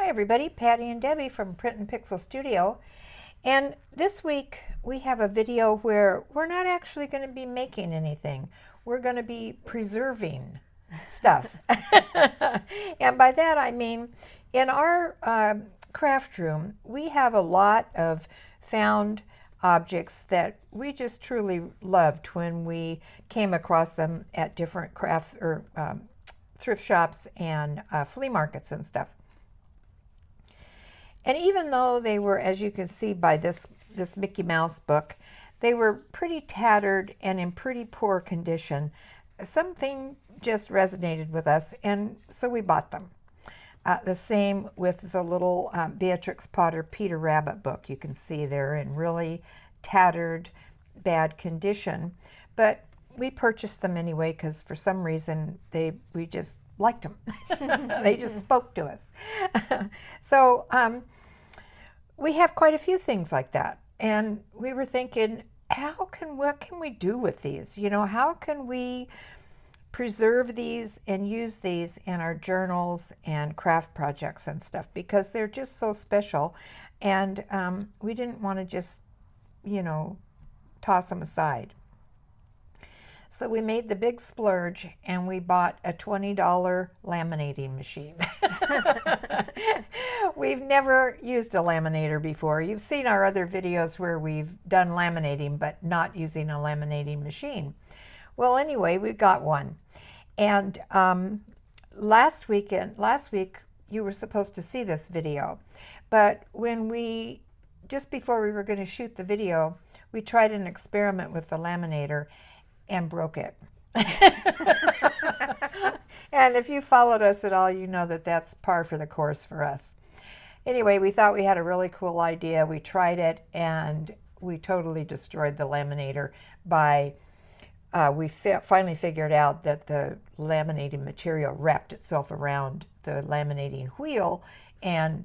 Hi everybody, Patti and Debbie from Print and Pixel Studio. And this week we have a video where we're not actually going to be making anything. We're going to be preserving stuff. And by that I mean in our craft room we have a lot of found objects that we just truly loved when we came across them at different craft or thrift shops and flea markets and stuff. And even though they were, as you can see by this Mickey Mouse book, they were pretty tattered and in pretty poor condition, something just resonated with us, and so we bought them. The same with the little Beatrix Potter Peter Rabbit book. You can see they're in really tattered, bad condition, but we purchased them anyway because for some reason we just liked them. They just spoke to us. So we have quite a few things like that, and we were thinking, what can we do with these? You know, how can we preserve these and use these in our journals and craft projects and stuff, because they're just so special, and we didn't want to just, you know, toss them aside. So we made the big splurge and we bought a $20 laminating machine. We've never used a laminator before. You've seen our other videos where we've done laminating but not using a laminating machine. Well, anyway, we got one. And last week you were supposed to see this video, but just before we were going to shoot the video, we tried an experiment with the laminator and broke it. And if you followed us at all, you know that that's par for the course for us. Anyway, we thought we had a really cool idea. We tried it and we totally destroyed the laminator by, we finally figured out that the laminating material wrapped itself around the laminating wheel, and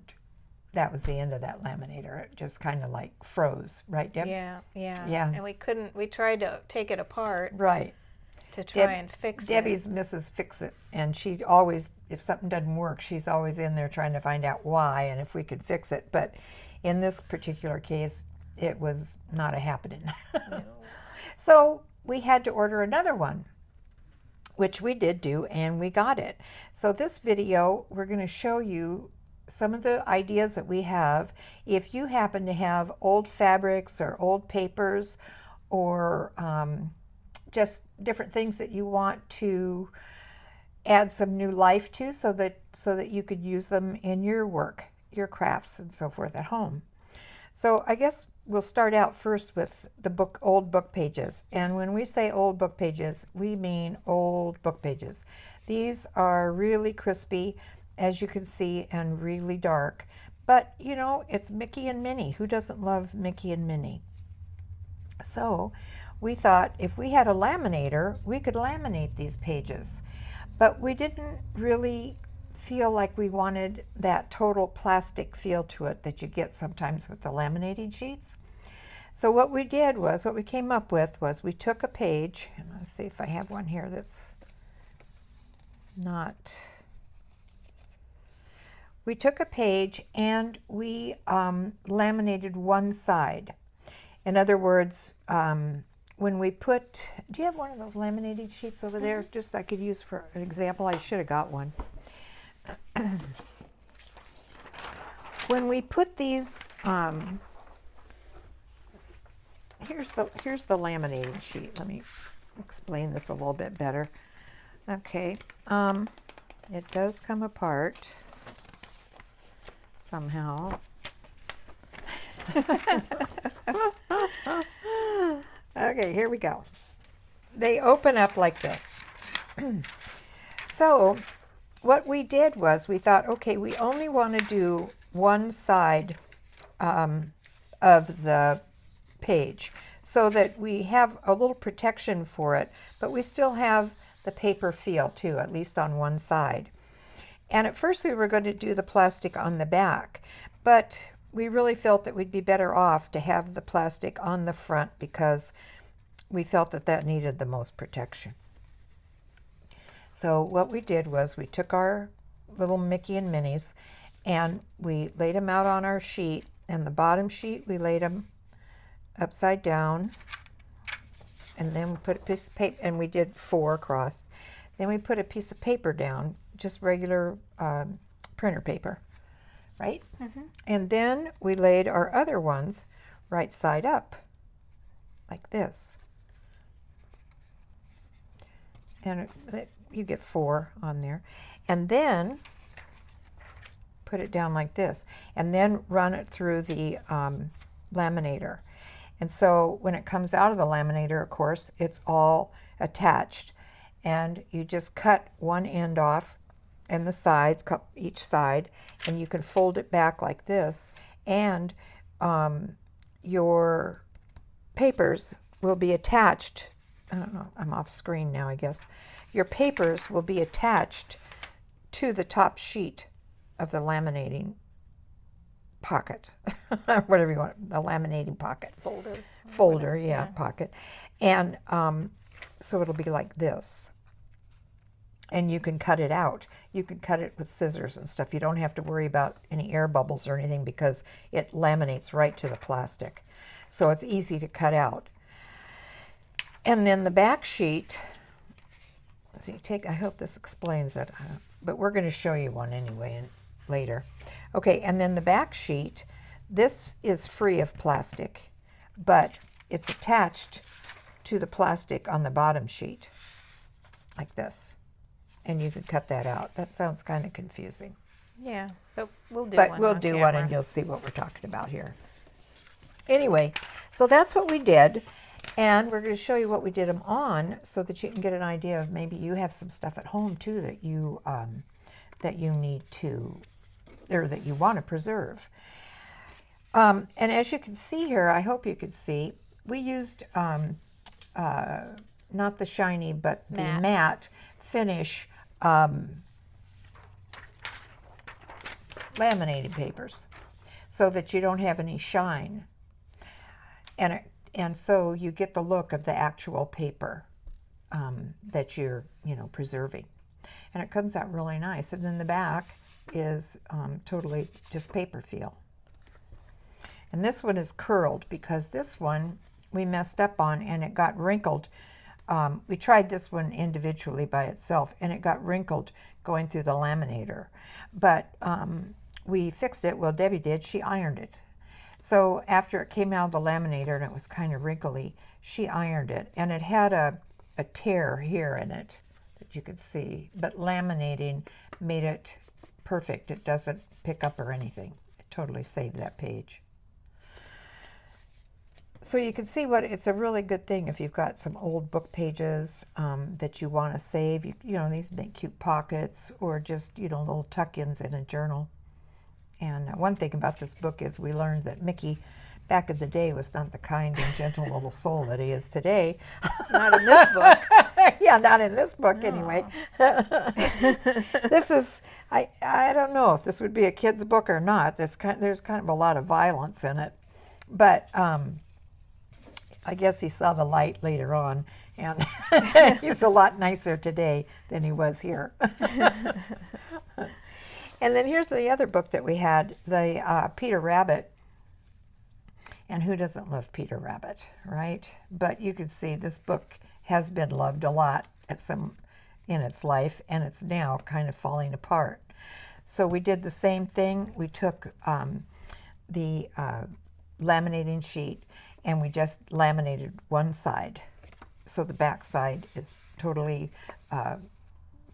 that was the end of that laminator. It just kind of like froze, right, Deb? Yeah. Yeah. And we tried to take it apart. Right. To try and fix it. Debbie's Mrs. Fix-It, and she always, if something doesn't work, she's always in there trying to find out why and if we could fix it. But in this particular case, it was not a happening. No. So we had to order another one, which we did do, and we got it. So this video, we're going to show you some of the ideas that we have. If you happen to have old fabrics or old papers or just different things that you want to add some new life to, so that you could use them in your work, your crafts and so forth at home. So I guess we'll start out first with the old book pages. And when we say old book pages, we mean old book pages. These are really crispy, as you can see, and really dark. But, you know, it's Mickey and Minnie. Who doesn't love Mickey and Minnie? So we thought if we had a laminator, we could laminate these pages. But we didn't really feel like we wanted that total plastic feel to it that you get sometimes with the laminating sheets. So what we came up with was we took a page, and let's see if I have one here that's not... We took a page and we laminated one side. In other words, when we put, do you have one of those laminated sheets over there? Just I could use for an example. I should have got one. When we put these, here's the laminating sheet. Let me explain this a little bit better. Okay, it does come apart somehow. Okay, here we go. They open up like this. So what we did was we thought, okay, we only want to do one side of the page so that we have a little protection for it, but we still have the paper feel too, at least on one side. And at first we were going to do the plastic on the back, but we really felt that we'd be better off to have the plastic on the front because we felt that needed the most protection. So what we did was we took our little Mickey and Minnies And we laid them out on our sheet, and the bottom sheet we laid them upside down, and then we put a piece of paper, and we did 4 across. Then we put a piece of paper down, just regular printer paper, right? And then we laid our other ones right side up, like this. And you get 4 on there. And then put it down like this, and then run it through the laminator. And so when it comes out of the laminator, of course, it's all attached. And you just cut one end off and the sides, cut each side, and you can fold it back like this. And your papers will be attached. I don't know, I'm off screen now, I guess. Your papers will be attached to the top sheet of the laminating pocket, whatever you want, the laminating pocket. Folder, yeah, pocket. And so it'll be like this. And you can cut it out. You can cut it with scissors and stuff. You don't have to worry about any air bubbles or anything because it laminates right to the plastic. So it's easy to cut out. And then the back sheet, so you take, I hope this explains it, but we're going to show you one anyway later. Okay, and then the back sheet, this is free of plastic, but it's attached to the plastic on the bottom sheet, like this. And you can cut that out. That sounds kind of confusing. Yeah, but we'll do But one we'll on do camera. one and you'll see what we're talking about here. Anyway, so that's what we did. And we're going to show you what we did them on so that you can get an idea of maybe you have some stuff at home too that you need to, or that you want to preserve. And as you can see here, I hope you could see, we used not the shiny, but the matte finish laminated papers so that you don't have any shine. And so you get the look of the actual paper that you're, preserving. And it comes out really nice. And then the back is totally just paper feel. And this one is curled because this one we messed up on and it got wrinkled. We tried this one individually by itself and it got wrinkled going through the laminator. But we fixed it. Well, Debbie did. She ironed it. So after it came out of the laminator and it was kind of wrinkly, she ironed it. And it had a tear here in it that you could see. But laminating made it perfect. It doesn't pick up or anything. It totally saved that page. So you can see it's a really good thing if you've got some old book pages that you want to save. These make cute pockets or just, little tuck-ins in a journal. And one thing about this book is we learned that Mickey back in the day was not the kind and gentle little soul that he is today. Not in this book. Yeah, not in this book anyway. This is, I don't know if this would be a kid's book or not. There's kind of a lot of violence in it. But I guess he saw the light later on, and he's a lot nicer today than he was here. And then here's the other book that we had, the Peter Rabbit. And who doesn't love Peter Rabbit, right? But you can see this book has been loved a lot in its life, and it's now kind of falling apart. So we did the same thing. We took the laminating sheet and we just laminated one side. So the back side is totally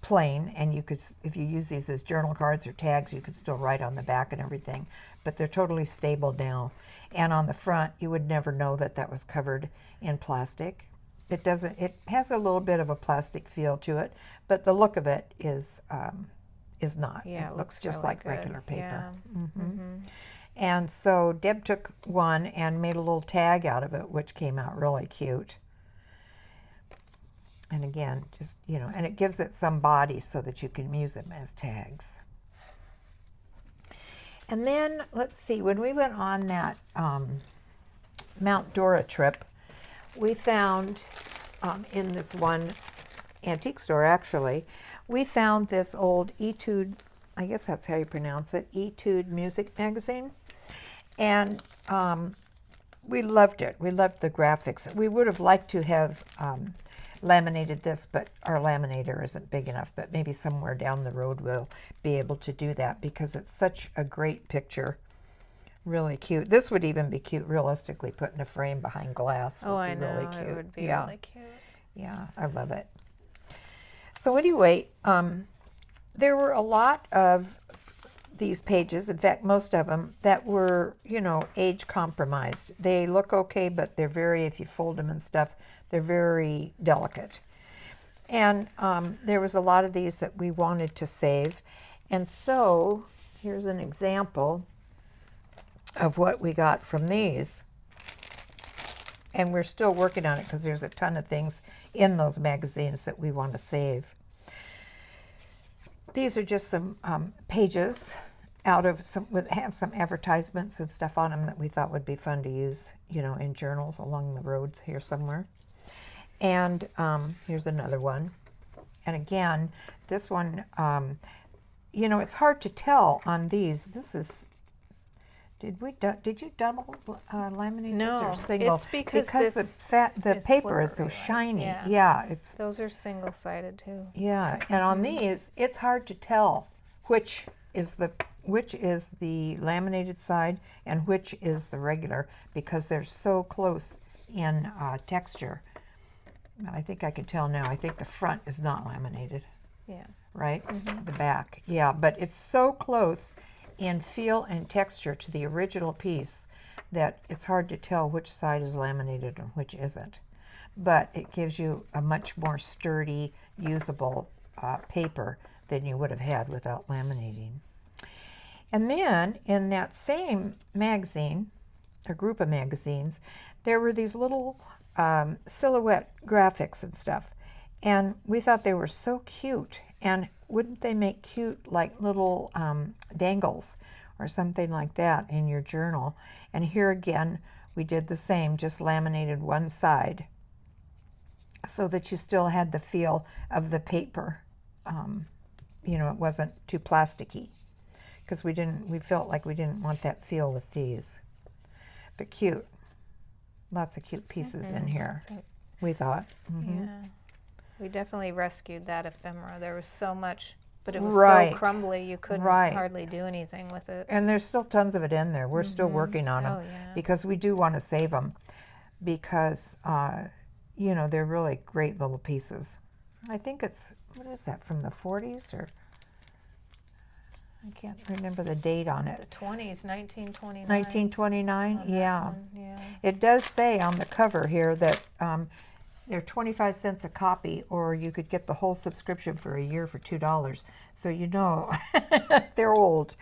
plain, and you could, if you use these as journal cards or tags, you could still write on the back and everything, but they're totally stable now. And on the front, you would never know that that was covered in plastic. It has a little bit of a plastic feel to it, but the look of it is not. Yeah, it looks just really like good. regular paper. Yeah. Mm-hmm. And so Deb took one and made a little tag out of it, which came out really cute. And again, just, and it gives it some body so that you can use them as tags. And then, let's see, when we went on that Mount Dora trip, we found in this one antique store, actually, we found this old etude I guess that's how you pronounce it, Etude Music Magazine. And we loved it. We loved the graphics. We would have liked to have laminated this, but our laminator isn't big enough. But maybe somewhere down the road we'll be able to do that because it's such a great picture. Really cute. This would even be cute, realistically, put in a frame behind glass. Oh, Would I be know. really cute. It would be Yeah. really cute. Yeah, I love it. So anyway, there were a lot of these pages, in fact, most of them, that were, you know, age compromised. They look okay, but they're very, if you fold them and stuff, they're very delicate. And there was a lot of these that we wanted to save. And so here's an example of what we got from these. And we're still working on it because there's a ton of things in those magazines that we want to save. These are just some pages out of some, have some advertisements and stuff on them that we thought would be fun to use, you know, in journals along the roads here somewhere. And here's another one. And again, this one, you know, it's hard to tell on these. This is, did you double laminate this or No, single? it's because the is paper is so slippery, shiny. yeah. Yeah, it's Those are single-sided too. yeah. And on these, it's hard to tell which is the laminated side and which is the regular because they're so close in texture. I think I can tell now. I think the front is not laminated, Yeah. right? The back, yeah. But it's so close in feel and texture to the original piece that it's hard to tell which side is laminated and which isn't. But it gives you a much more sturdy, usable paper than you would have had without laminating. And then in that same magazine, a group of magazines, there were these little silhouette graphics and stuff. And we thought they were so cute. And wouldn't they make cute like little dangles or something like that in your journal? And here again, we did the same, just laminated one side so that you still had the feel of the paper. You know, it wasn't too plasticky because we felt like we didn't want that feel with these. But cute. Lots of cute pieces in here, we thought. Yeah. We definitely rescued that ephemera. There was so much, but it was Right. so crumbly you couldn't Right. hardly do anything with it. And there's still tons of it in there. We're still working on them Oh, yeah. because we do want to save them because, you know, they're really great little pieces. I think it's, what is that, from the 40s or? I can't remember the date on The it. 20s, 1929. 1929? on that Yeah. one, yeah. It does say on the cover here that they're 25 cents a copy, or you could get the whole subscription for a year for $2. So you know they're old.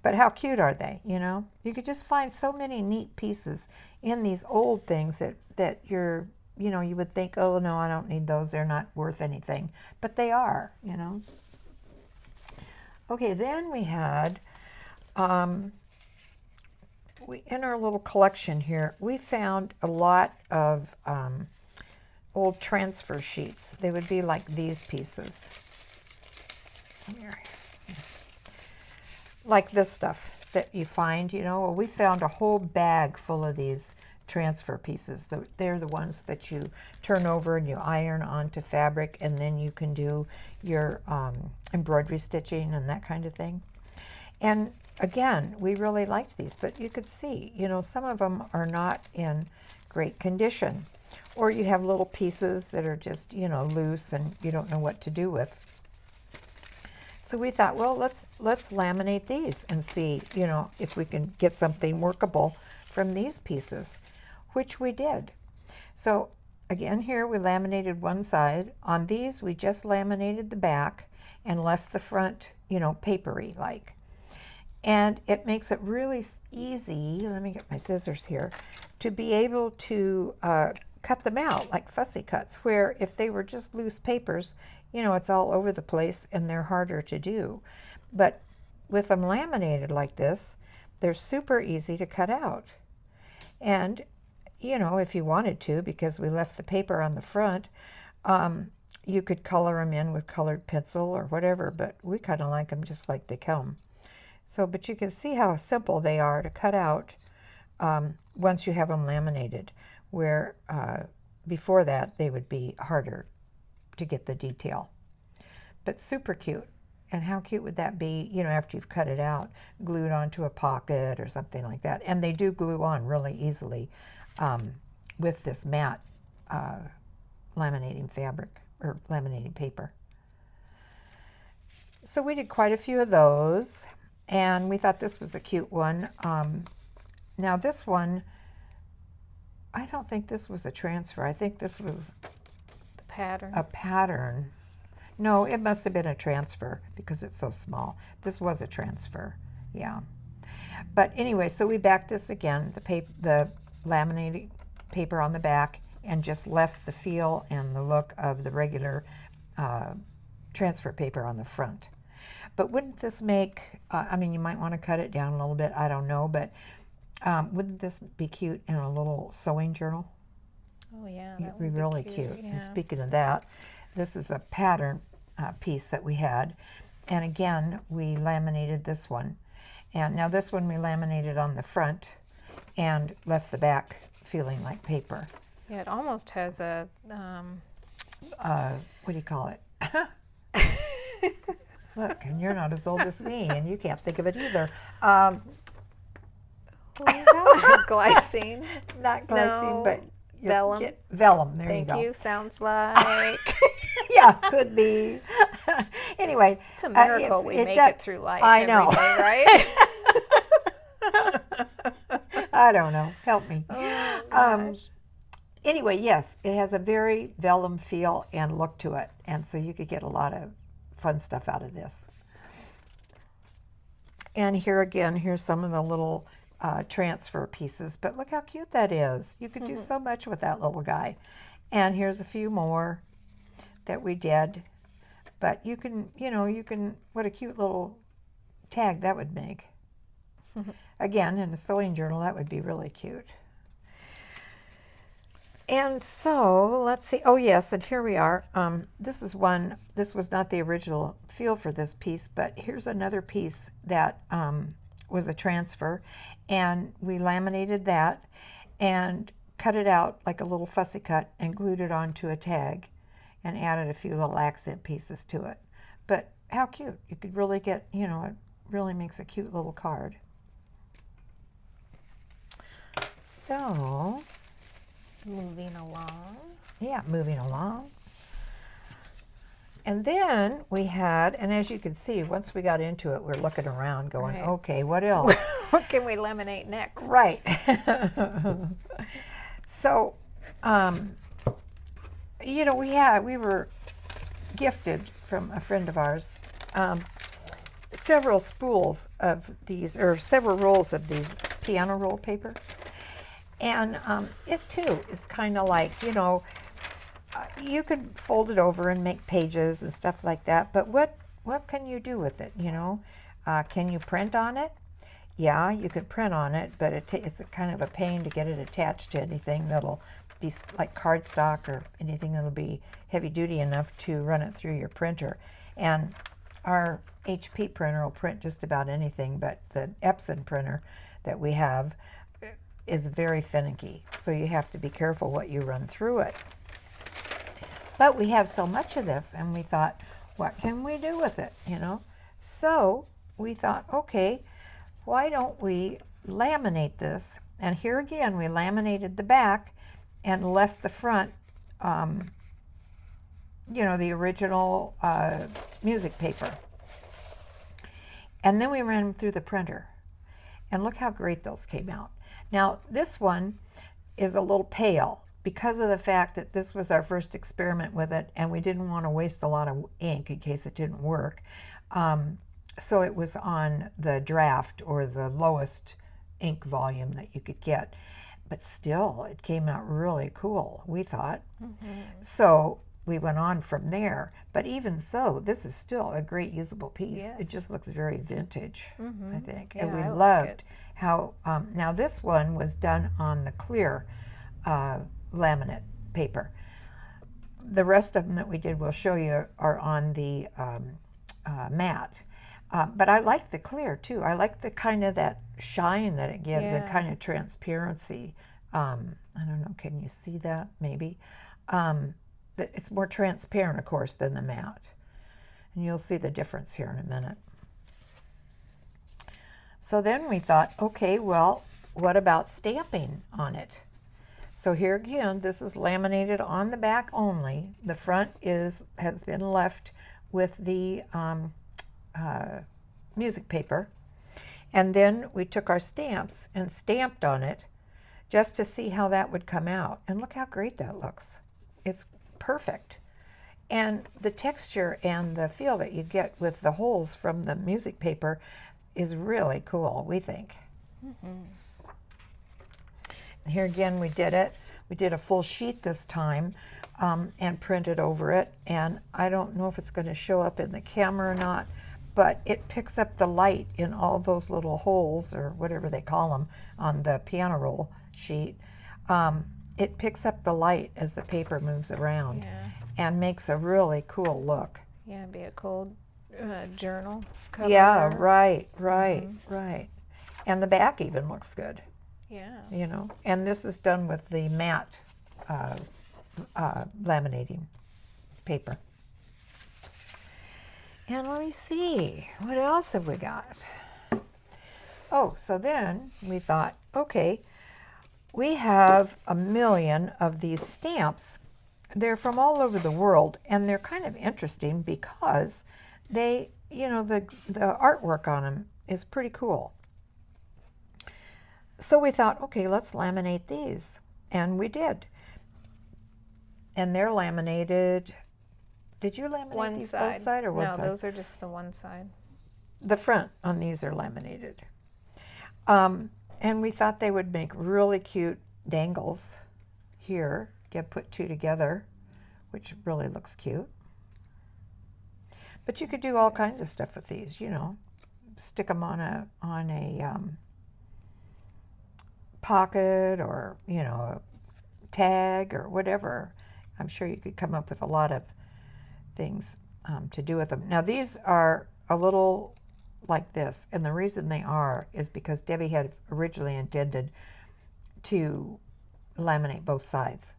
But how cute are they, you know? You could just find so many neat pieces in these old things that you're, you know, you would think, oh, no, I don't need those. They're not worth anything. But they are, you know? Okay, then we had, in our little collection here, we found a lot of old transfer sheets. They would be like these pieces. Here. Like this stuff that you find, you know. Well, we found a whole bag full of these transfer pieces. They're the ones that you turn over and you iron onto fabric, and then you can do your embroidery stitching and that kind of thing. And again, we really liked these, but you could see, you know, some of them are not in great condition, or you have little pieces that are just, you know, loose and you don't know what to do with. So we thought, well, let's laminate these and see, you know, if we can get something workable from these pieces, which we did. So again, here we laminated one side. On these, we just laminated the back and left the front, you know, papery like. And it makes it really easy, let me get my scissors here, to be able to cut them out like fussy cuts, where if they were just loose papers, you know, it's all over the place and they're harder to do. But with them laminated like this, they're super easy to cut out. And, you know, if you wanted to, because we left the paper on the front, you could color them in with colored pencil or whatever, but we kind of like them just like they come. So, but you can see how simple they are to cut out once you have them laminated, where before that they would be harder to get the detail. But super cute. And how cute would that be, you know, after you've cut it out, glued onto a pocket or something like that. And they do glue on really easily with this matte laminating fabric or laminating paper. So we did quite a few of those, and we thought this was a cute one. Now this one, I don't think this was a transfer. I think this was The pattern. a pattern. No, it must have been a transfer because it's so small. This was a transfer, yeah. But anyway, so we backed this again, the laminating paper on the back, and just left the feel and the look of the regular transfer paper on the front. But wouldn't this make, I mean, you might want to cut it down a little bit, I don't know, but wouldn't this be cute in a little sewing journal? Oh yeah, It'd that be would really be cute. Yeah. And speaking of that, this is a pattern piece that we had. And again, we laminated this one. And now this one we laminated on the front and left the back feeling like paper. Yeah, it almost has a. What do you call it? Look, and you're not as old as me, and you can't think of it either. Glycine. Not glycine, No, but vellum. Vellum, there Thank you go. you. Sounds like Yeah, could be. Anyway, it's a miracle we make it through life. I know. Every day, right? I don't know. Help me. Oh, gosh. Anyway, yes, it has a very vellum feel and look to it, and so you could get a lot of fun stuff out of this. And here again, here's some of the little transfer pieces, but look how cute that is. You could do so much with that little guy. And here's a few more that we did, but you can, what a cute little tag that would make. Again, in a sewing journal, that would be really cute. And so, let's see. Oh, yes, and here we are. This was not the original feel for this piece, but here's another piece that was a transfer. And we laminated that and cut it out like a little fussy cut and glued it onto a tag and added a few little accent pieces to it. But how cute. You could really get, it really makes a cute little card. So... moving along. Yeah, moving along. And then we had, and as you can see, once we got into it, we're looking around going, Right. okay, what else? What can we laminate next? Right. So, we were gifted from a friend of ours several spools of these, or several rolls of these piano roll paper. And it too is kind of like, you could fold it over and make pages and stuff like that, but what can you do with it, Can you print on it? Yeah, you could print on it, but it's a kind of a pain to get it attached to anything that'll be like cardstock or anything that'll be heavy duty enough to run it through your printer. And our HP printer will print just about anything, but the Epson printer that we have is very finicky, so you have to be careful what you run through it. But we have so much of this, and we thought, what can we do with it, So we thought, okay, why don't we laminate this? And here again, we laminated the back and left the front, the original music paper. And then we ran them through the printer. And look how great those came out. Now, this one is a little pale because of the fact that this was our first experiment with it, and we didn't want to waste a lot of ink in case it didn't work. So it was on the draft, or the lowest ink volume that you could get. But still, it came out really cool, we thought. Mm-hmm. So we went on from there. But even so, this is still a great usable piece. Yes. It just looks very vintage, I think. Yeah, and we I loved like it. How, now this one was done on the clear laminate paper. the rest of them that we did, we'll show you, are on the matte. But I like the clear too. I like the kind of that shine that it gives and kind of transparency. I don't know, can you see that maybe? It's more transparent, of course, than the matte. And you'll see the difference here in a minute. So then we thought, okay, well, what about stamping on it? So here again, this is laminated on the back only. The front has been left with the music paper. And then we took our stamps and stamped on it just to see how that would come out. And look how great that looks. It's perfect. And the texture and the feel that you get with the holes from the music paper is really cool, we think. Here again, we did it. We did a full sheet this time and printed over it. And I don't know if it's going to show up in the camera or not, but it picks up the light in all those little holes, or whatever they call them, on the piano roll sheet. It picks up the light as the paper moves around and makes a really cool look. Yeah, it'd be a cool journal cover. Yeah, right. And the back even looks good. Yeah. You know, and this is done with the matte laminating paper. And let me see, what else have we got? Oh, so then we thought, okay, we have 1 million of these stamps. They're from all over the world, and they're kind of interesting because they, you know, the artwork on them is pretty cool. So we thought, okay, let's laminate these. And we did. And they're laminated. Did you laminate One these side. both side or one no, side? those are just the one side. The front on these are laminated. And we thought they would make really cute dangles here. Get put two together, which really looks cute. But you could do all kinds of stuff with these, you know. Stick them on a pocket, or, you know, a tag or whatever. I'm sure you could come up with a lot of things to do with them. Now these are a little like this, and the reason they are is because Debbie had originally intended to laminate both sides.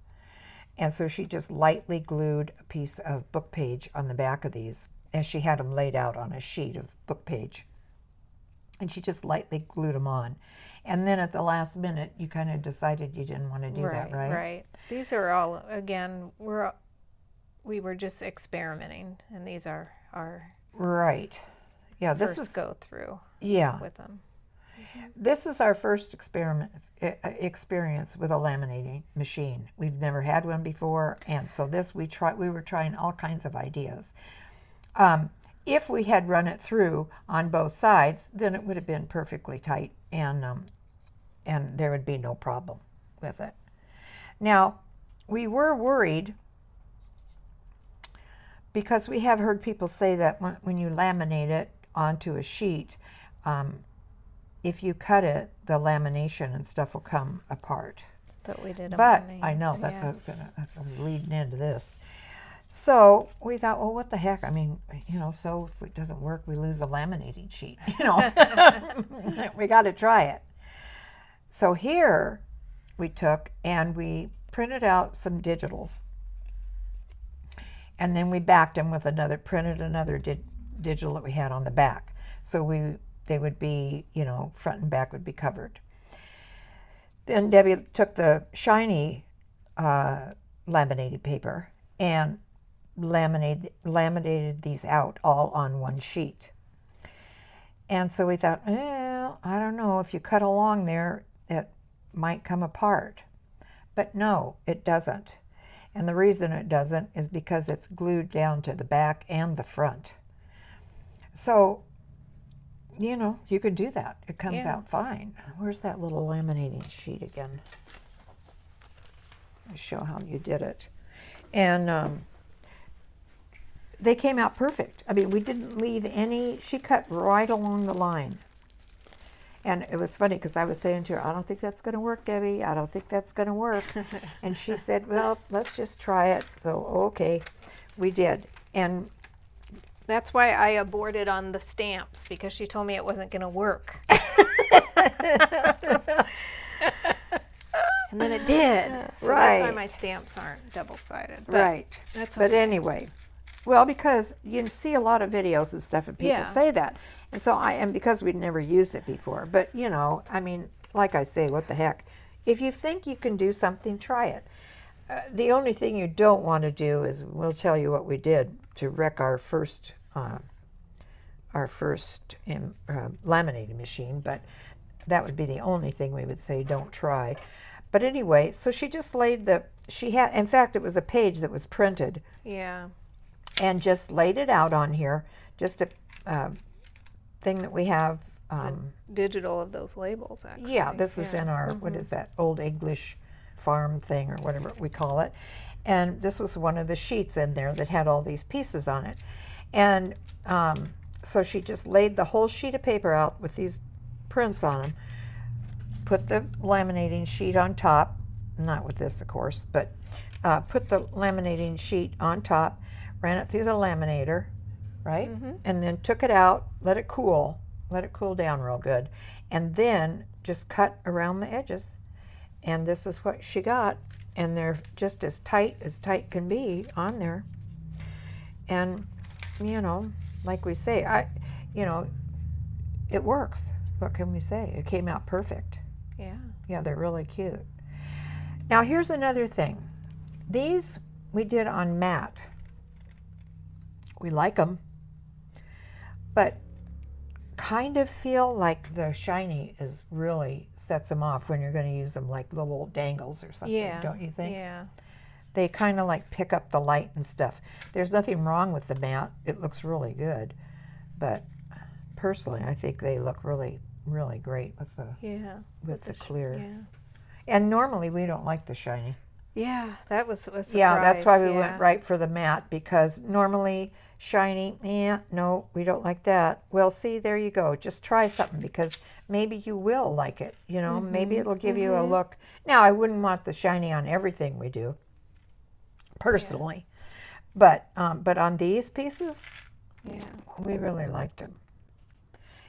And so she just lightly glued a piece of book page on the back of these, as she had them laid out on a sheet of book page. And she just lightly glued them on. And then at the last minute, you kind of decided you didn't want to do that, right? Right. These are all, again, we were just experimenting, and these are our right. Yeah, this first is go through with them. This is our first experience with a laminating machine. We've never had one before, and so this we were trying all kinds of ideas. If we had run it through on both sides, then it would have been perfectly tight, and there would be no problem with it. Now, we were worried because we have heard people say that when you laminate it onto a sheet, if you cut it, the lamination and stuff will come apart. But we did them But on these, I know that's what was leading into this. So we thought, well, what the heck? I mean, you know, so if it doesn't work, we lose the laminating sheet. You know, we got to try it. So here we took and we printed out some digitals, and then we backed them with printed another digital that we had on the back. So they would be, you know, front and back would be covered. Then Debbie took the shiny laminated paper and laminated these out all on one sheet. And so we thought, well, I don't know, if you cut along there, it might come apart. But no, it doesn't. And the reason it doesn't is because it's glued down to the back and the front. So, you know, you could do that. It comes out fine. Where's that little laminating sheet again? I'll show how you did it. And they came out perfect. I mean, we didn't leave any, she cut right along the line. And it was funny because I was saying to her, I don't think that's going to work, Debbie. I don't think that's going to work. And she said, well, let's just try it. So, okay, we did. And that's why I aborted on the stamps, because she told me it wasn't going to work. And then it did. So right. That's why my stamps aren't double-sided. Right. That's But okay. anyway, well, because you see a lot of videos and stuff and people say that. And so and because we'd never used it before. But, you know, I mean, like I say, what the heck. If you think you can do something, try it. The only thing you don't want to do is, we'll tell you what we did to wreck our first laminating machine, but that would be the only thing we would say don't try. But anyway, so she just laid in fact, it was a page that was printed. Yeah. And just laid it out on here, just a thing that we have. Digital of those labels, actually. Yeah, this is in our, what is that, old English farm thing or whatever we call it. And this was one of the sheets in there that had all these pieces on it. And so she just laid the whole sheet of paper out with these prints on them, put the laminating sheet on top, not with this of course, but put the laminating sheet on top, ran it through the laminator, right? And then took it out, let it cool down real good, and then just cut around the edges. And this is what she got, and they're just as tight can be on there. And you know, like we say, it works. What can we say? It came out perfect. Yeah, they're really cute. Now here's another thing. These we did on matte. We like them, but kind of feel like the shiny is really sets them off when you're going to use them like little dangles or something, don't you think? Yeah. They kind of like pick up the light and stuff. There's nothing wrong with the matte. It looks really good, but personally I think they look really, really great with the clear. Yeah. And normally we don't like the shiny. Yeah, that was a surprise. Yeah, that's why we went right for the matte, because normally shiny, no, we don't like that. Well, see, there you go. Just try something, because maybe you will like it. You know, maybe it'll give you a look. Now, I wouldn't want the shiny on everything we do, personally, but on these pieces, we really liked them.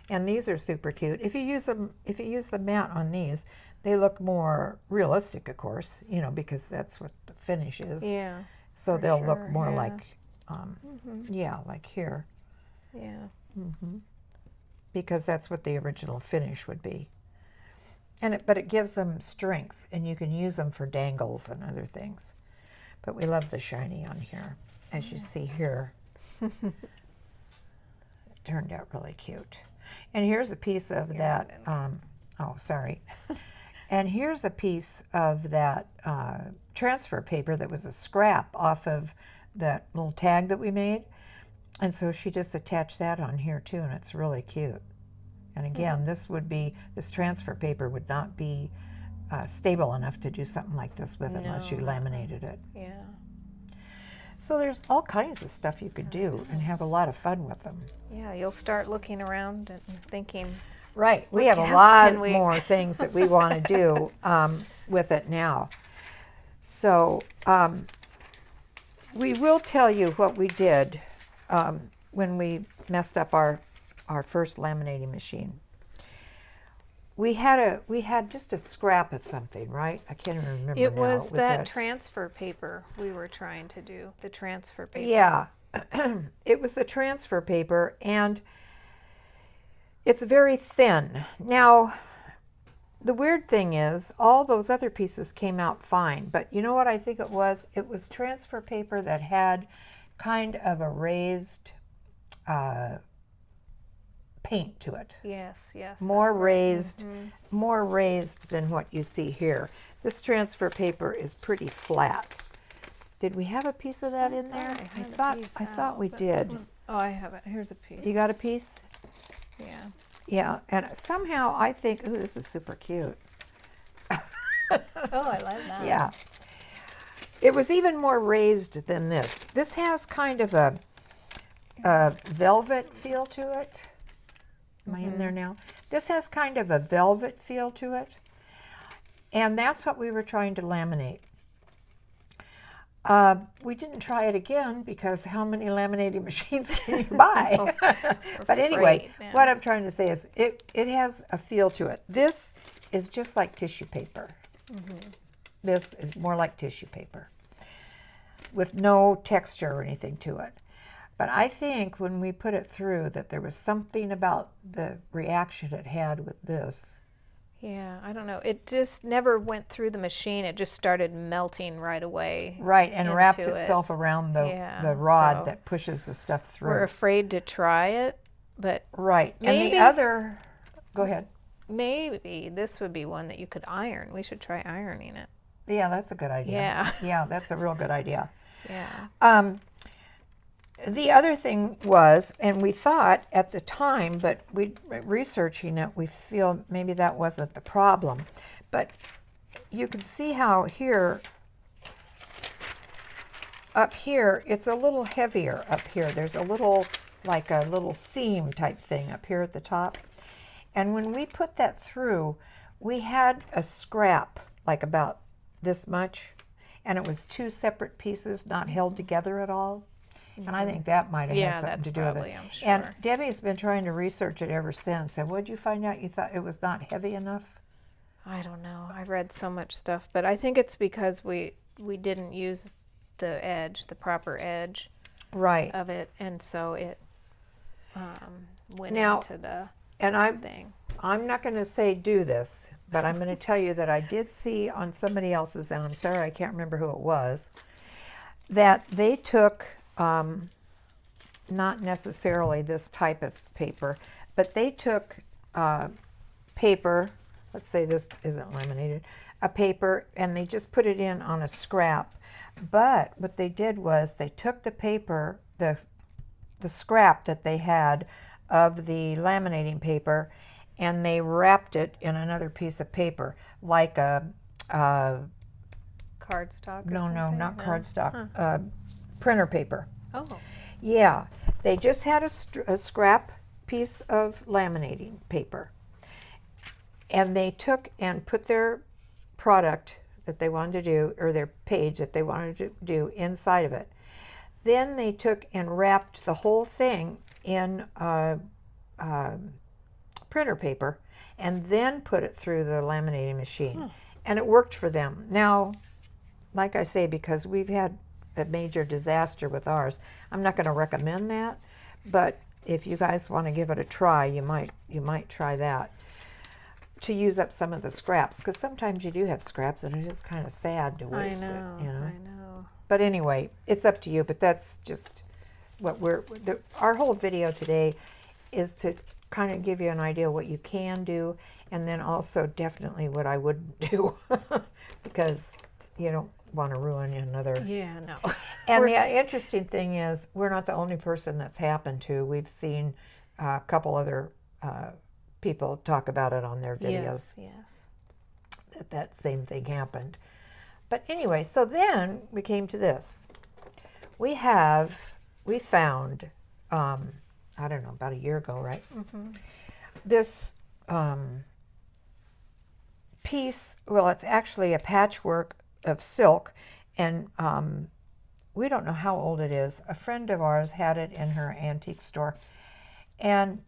And these are super cute. If you use the matte on these, they look more realistic, of course, you know, because that's what the finish is. Yeah. So they'll look more like, like here. Yeah. Because that's what the original finish would be. But it gives them strength, and you can use them for dangles and other things. But we love the shiny on here, as you see here. It turned out really cute. And here's a piece of that. Sorry. And here's a piece of that transfer paper that was a scrap off of that little tag that we made. And so she just attached that on here too, and it's really cute. And again, this transfer paper would not be stable enough to do something like this with unless you laminated it. Yeah. So there's all kinds of stuff you could do and have a lot of fun with them. Yeah, you'll start looking around and thinking, right, we have a else lot can we- more things that we want to do with it now. So we will tell you what we did when we messed up our first laminating machine. We had just a scrap of something, right? I can't even remember it now. was that transfer paper we were trying to do, the transfer paper. Yeah, it was the transfer paper, and it's very thin. Now, the weird thing is, all those other pieces came out fine, but you know what I think it was? It was transfer paper that had kind of a raised paint to it. Yes, yes. More that's right. raised, more raised than what you see here. This transfer paper is pretty flat. Did we have a piece of that in there? I thought we did. Oh, I have it. Here's a piece. You got a piece? Yeah. Yeah, and somehow I think, ooh, this is super cute. Oh, I love that. Yeah. It was even more raised than this. This has kind of a velvet feel to it. Am I in there now? This has kind of a velvet feel to it. And that's what we were trying to laminate. We didn't try it again because how many laminating machines can you buy? But anyway, what I'm trying to say is it has a feel to it. This is just like tissue paper. This is more like tissue paper with no texture or anything to it. But I think when we put it through that there was something about the reaction it had with this. Yeah, I don't know. It just never went through the machine. It just started melting right away. Right, and wrapped itself around the rod that pushes the stuff through. We're afraid to try it, but right. And the other, go ahead. Maybe this would be one that you could iron. We should try ironing it. Yeah, that's a good idea. Yeah. Yeah, that's a real good idea. Yeah. The other thing was, and we thought at the time, but researching it, we feel maybe that wasn't the problem. But you can see how here, up here, it's a little heavier up here. There's a little, like a little seam type thing up here at the top. And when we put that through, we had a scrap, like about this much, and it was two separate pieces, not held together at all. And I think that might have had something to do with it. I'm sure. And Debbie's been trying to research it ever since. And what did you find out? You thought it was not heavy enough? I don't know. I've read so much stuff, but I think it's because we didn't use the edge, the proper edge of it, and so it went into the thing. I'm not going to say do this, but I'm going to tell you that I did see on somebody else's, and I'm sorry I can't remember who it was, that they took not necessarily this type of paper, but they took paper, let's say this isn't laminated, a paper, and they just put it in on a scrap. But what they did was they took the paper, the scrap that they had of the laminating paper, and they wrapped it in another piece of paper, like a cardstock. No, not cardstock. Printer paper. Oh. Yeah, they just had a scrap piece of laminating paper, and they took and put their product that they wanted to do, or their page that they wanted to do, inside of it. Then they took and wrapped the whole thing in printer paper, and then put it through the laminating machine, and it worked for them. Now, like I say, because we've had a major disaster with ours, I'm not going to recommend that, but if you guys want to give it a try, you might try that to use up some of the scraps, because sometimes you do have scraps and it is kind of sad to waste it, you know. I know. But anyway, it's up to you, but that's just what our whole video today is to kind of give you an idea what you can do, and then also definitely what I wouldn't do because you don't want to ruin another. Yeah, no. And the interesting thing is, we're not the only person that's happened to. We've seen a couple other people talk about it on their videos. Yes. That same thing happened. But anyway, so then we came to this. We found, I don't know, about a year ago, right? This piece, well, it's actually a patchwork of silk, and we don't know how old it is. A friend of ours had it in her antique store, and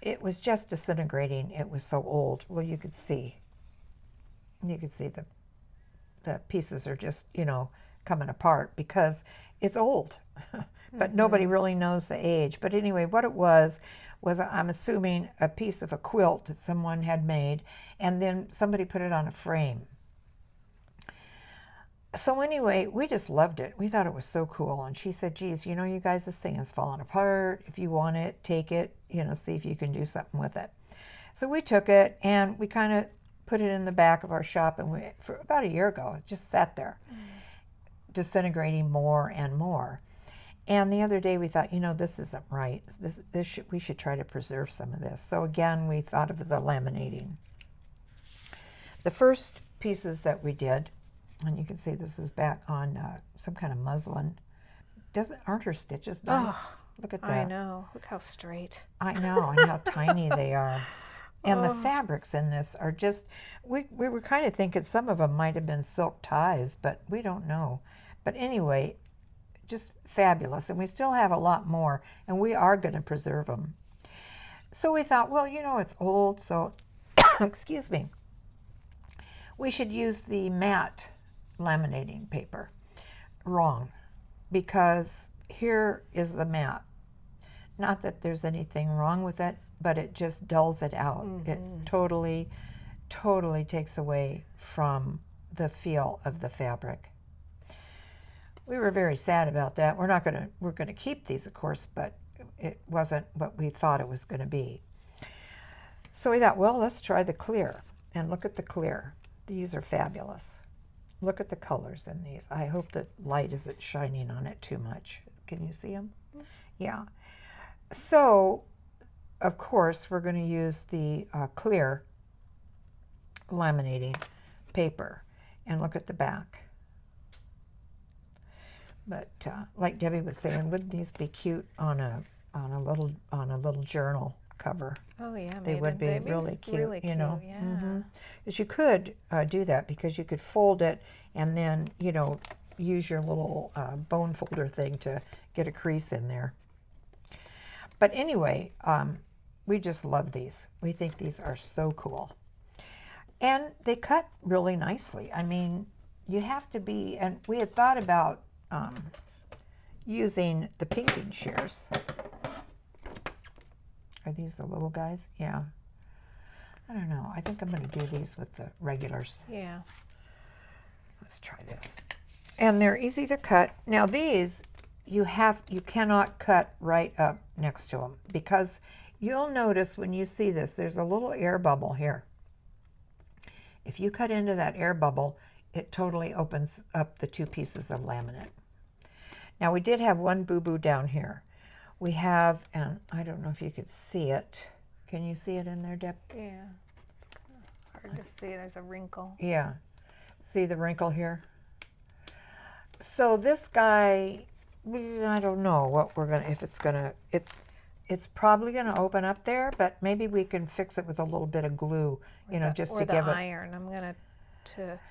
it was just disintegrating. It was so old. Well, you could see the pieces are just, coming apart because it's old. But nobody really knows the age. But anyway, what it was I'm assuming a piece of a quilt that someone had made, and then somebody put it on a frame. So anyway, we just loved it. We thought it was so cool. And she said, geez, you guys, this thing is falling apart. If you want it, take it, see if you can do something with it. So we took it and we kind of put it in the back of our shop, and for about a year ago, it just sat there, disintegrating more and more. And the other day we thought, this isn't right. We should try to preserve some of this. So again, we thought of the laminating. The first pieces that we did, and you can see this is back on some kind of muslin. Aren't her stitches nice? Oh, Look at that. I know. Look how straight. I know, and how tiny they are. And the fabrics in this are just, we were kind of thinking some of them might have been silk ties, but we don't know. But anyway, just fabulous. And we still have a lot more, and we are going to preserve them. So we thought, well, you know, it's old, so, excuse me, we should use the matte laminating paper. Wrong, because here is the matte. Not that there's anything wrong with it, but it just dulls it out. It totally takes away from the feel of the fabric. We were very sad about that. We're gonna keep these, of course, but it wasn't what we thought it was gonna be. So we thought, well, let's try the clear, and look at the clear. These are fabulous. Look at the colors in these. I hope the light isn't shining on it too much. Can you see them? Yeah. So, of course, we're going to use the clear laminating paper, and look at the back. But like Debbie was saying, wouldn't these be cute on a little journal cover? Oh yeah, they would be really cute, you know. Yeah. Because you could do that, because you could fold it and then, you know, use your little bone folder thing to get a crease in there. But anyway, we just love these. We think these are so cool. And they cut really nicely. I mean, you have to be, and we had thought about using the pinking shears. Are these the little guys? Yeah. I don't know. I think I'm going to do these with the regulars. Yeah. Let's try this. And they're easy to cut. Now these, you cannot cut right up next to them, because you'll notice when you see this, there's a little air bubble here. If you cut into that air bubble, it totally opens up the two pieces of laminate. Now we did have one boo-boo down here. We have, and I don't know if you could see it. Can you see it in there, Deb? Yeah. It's kind of hard to see. There's a wrinkle. Yeah. See the wrinkle here? So this guy, I don't know what we're gonna, if it's gonna, it's probably gonna open up there, but maybe we can fix it with a little bit of glue, you know, just to give it. Or the iron. I'm gonna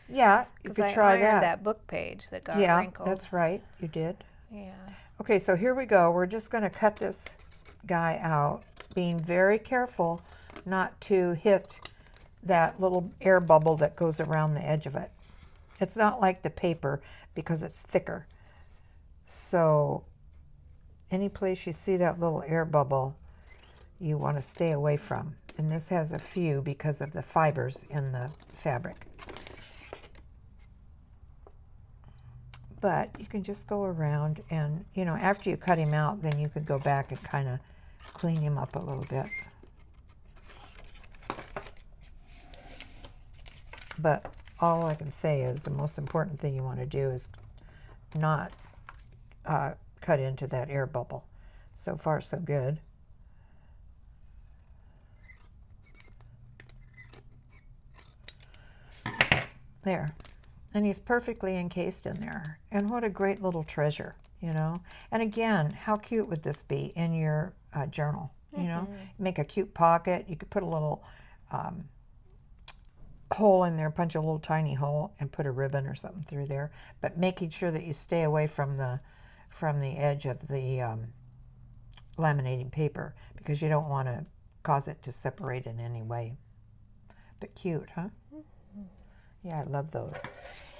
Yeah, you could try that. I ironed that book page that got wrinkled. Yeah, that's right. You did. Yeah. Okay, so here we go. We're just gonna cut this guy out, being very careful not to hit that little air bubble that goes around the edge of it. It's not like the paper because it's thicker. So any place you see that little air bubble, you want to stay away from. And this has a few because of the fibers in the fabric. But you can just go around and, you know, after you cut him out, then you could go back and kind of clean him up a little bit. But all I can say is the most important thing you want to do is not cut into that air bubble. So far, so good. There. And he's perfectly encased in there. And what a great little treasure, you know. And again, how cute would this be in your journal, you know? Make a cute pocket. You could put a little hole in there, punch a little tiny hole, and put a ribbon or something through there. But making sure that you stay away from the edge of the laminating paper, because you don't want to cause it to separate in any way. But cute, huh? Yeah, I love those.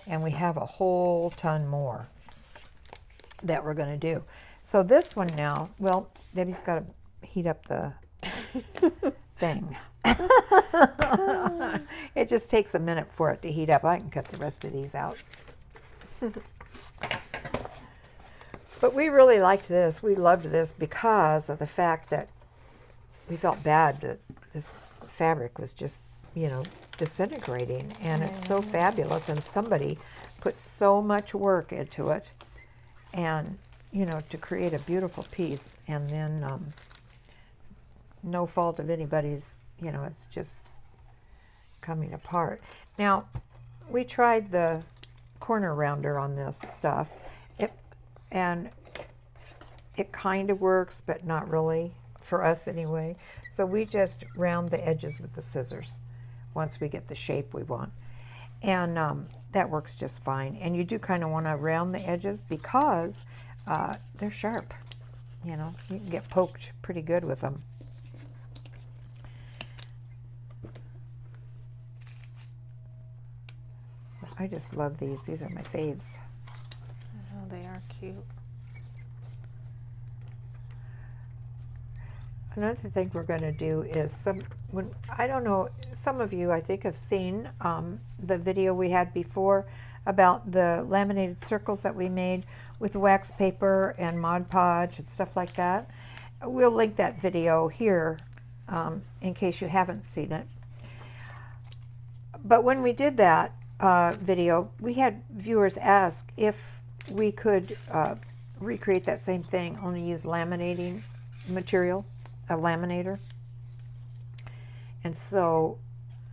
And we have a whole ton more that we're going to do. So this one now, well, Debbie's got to heat up the thing. It just takes a minute for it to heat up. I can cut the rest of these out. But we really liked this. We loved this because of the fact that we felt bad that this fabric was just, you know, disintegrating, and it's so fabulous, and somebody put so much work into it, and, you know, to create a beautiful piece, and then no fault of anybody's, you know, it's just coming apart. Now, we tried the corner rounder on this stuff, and it kind of works, but not really. for us anyway. So we just round the edges with the scissors once we get the shape we want. And that works just fine. And you do kind of want to round the edges because they're sharp. You know, you can get poked pretty good with them. I just love these. These are my faves. Oh, they are cute. Another thing we're going to do is I don't know, some of you I think have seen the video we had before about the laminated circles that we made with wax paper and Mod Podge and stuff like that. We'll link that video here in case you haven't seen it. But when we did that video, we had viewers ask if we could recreate that same thing, only use laminating material, a laminator. And so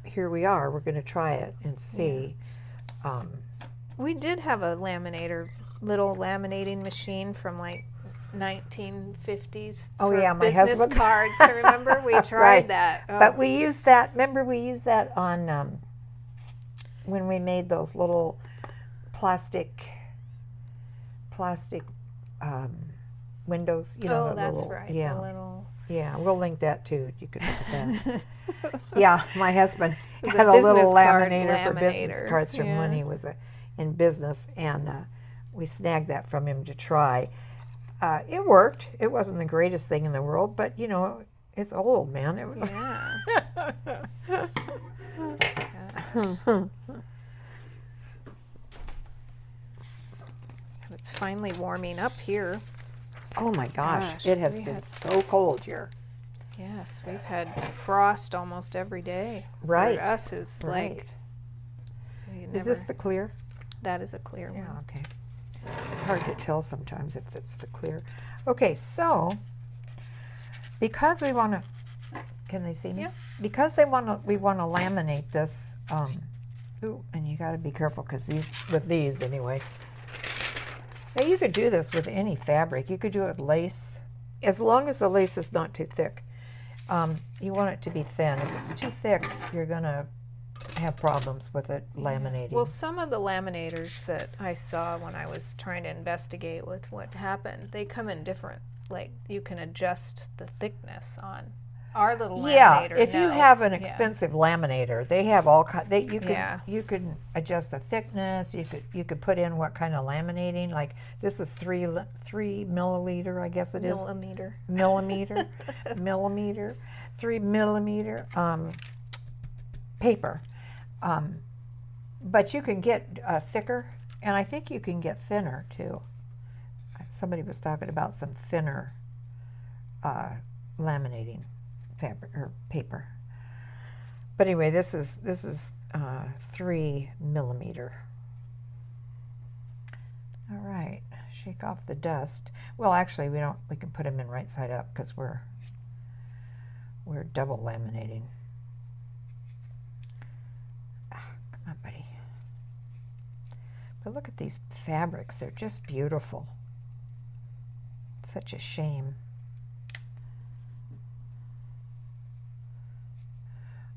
here we are. We're going to try it and see. Yeah. We did have a little laminating machine from like 1950s. Oh yeah, my business husband's cards. Remember, we tried right. that. Oh. But we used that. Remember, we used that on when we made those little plastic windows. You know, that's little, right. Yeah. The little... Yeah, we'll link that too. You could look at that. Yeah, my husband had a little laminator for laminator. business cards from when he was in business, and we snagged that from him to try. It worked. It wasn't the greatest thing in the world, but you know, it's old, man. It was. Yeah. It's finally warming up here. Oh my gosh, it has been so cold here. Yes, we've had frost almost every day. Right. For us is like... Is this the clear? That is a clear one. Yeah, okay. It's hard to tell sometimes if it's the clear. Okay, so because we want to... Can they see me? Yeah. Because we want to laminate this. Ooh, and you got to be careful because with these anyway. Now you could do this with any fabric. You could do it with lace, as long as the lace is not too thick. You want it to be thin. If it's too thick, you're gonna have problems with it laminating. Well, some of the laminators that I saw when I was trying to investigate with what happened, they come in different. Like you can adjust the thickness on our little laminator. Yeah, if you have an expensive laminator, they have all kind. You could adjust the thickness. You could put in what kind of laminating. Like this is 3 milliliter, I guess it is. Millimeter, 3 millimeter paper. But you can get thicker, and I think you can get thinner too. Somebody was talking about some thinner laminating fabric or paper. But anyway, this is 3 millimeter. All right, shake off the dust. Well, actually, we can put them in right side up because we're double laminating. Come on, buddy. But look at these fabrics. They're just beautiful. Such a shame.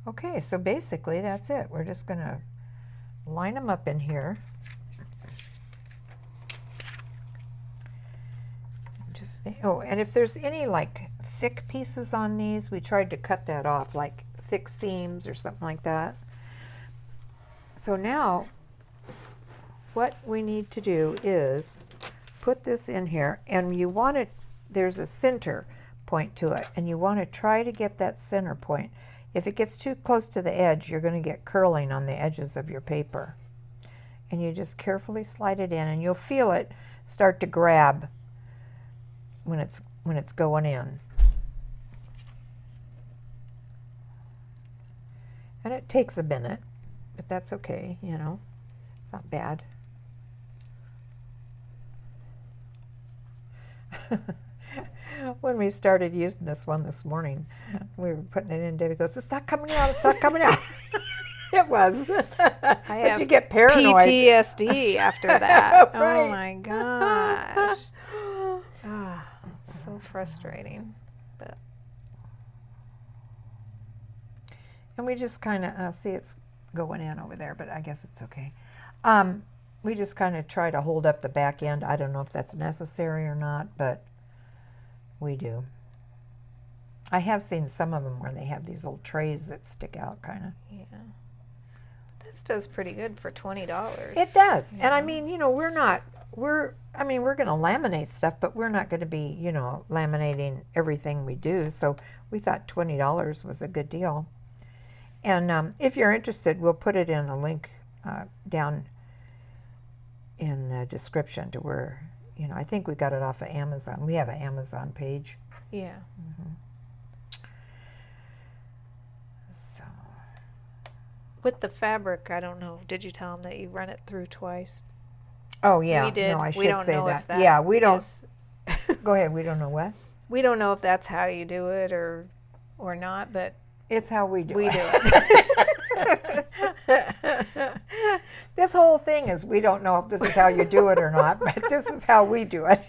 Okay, so basically that's it. We're just going to line them up in here. And if there's any like thick pieces on these, we tried to cut that off, like thick seams or something like that. So now what we need to do is put this in here, and you want it, there's a center point to it, and you want to try to get that center point. If it gets too close to the edge, you're going to get curling on the edges of your paper. And you just carefully slide it in, and you'll feel it start to grab when it's going in. And it takes a minute, but that's okay, you know. It's not bad. When we started using this one this morning, we were putting it in. David goes, "It's not coming out. It's not coming out." It was. I you get paranoid. PTSD after that. Right. Oh my gosh. So frustrating. But And we just kind of, see it's going in over there, but I guess it's okay. We just kind of try to hold up the back end. I don't know if that's necessary or not, but we do. I have seen some of them where they have these little trays that stick out, kind of. Yeah. This does pretty good for $20. It does. Yeah. And I mean, we're going to laminate stuff, but we're not going to be, laminating everything we do. So we thought $20 was a good deal. And if you're interested, we'll put it in a link down in the description to where, I think we got it off of Amazon. We have an Amazon page. Yeah. Mm-hmm. So. With the fabric, I don't know. Did you tell them that you run it through twice? Oh, yeah. We did. No, I We should don't say know that. if that Yeah, we don't. is- Go ahead. We don't know what? We don't know if that's how you do it or not, but It's how we do it. we do it. This whole thing is we don't know if this is how you do it or not, but this is how we do it.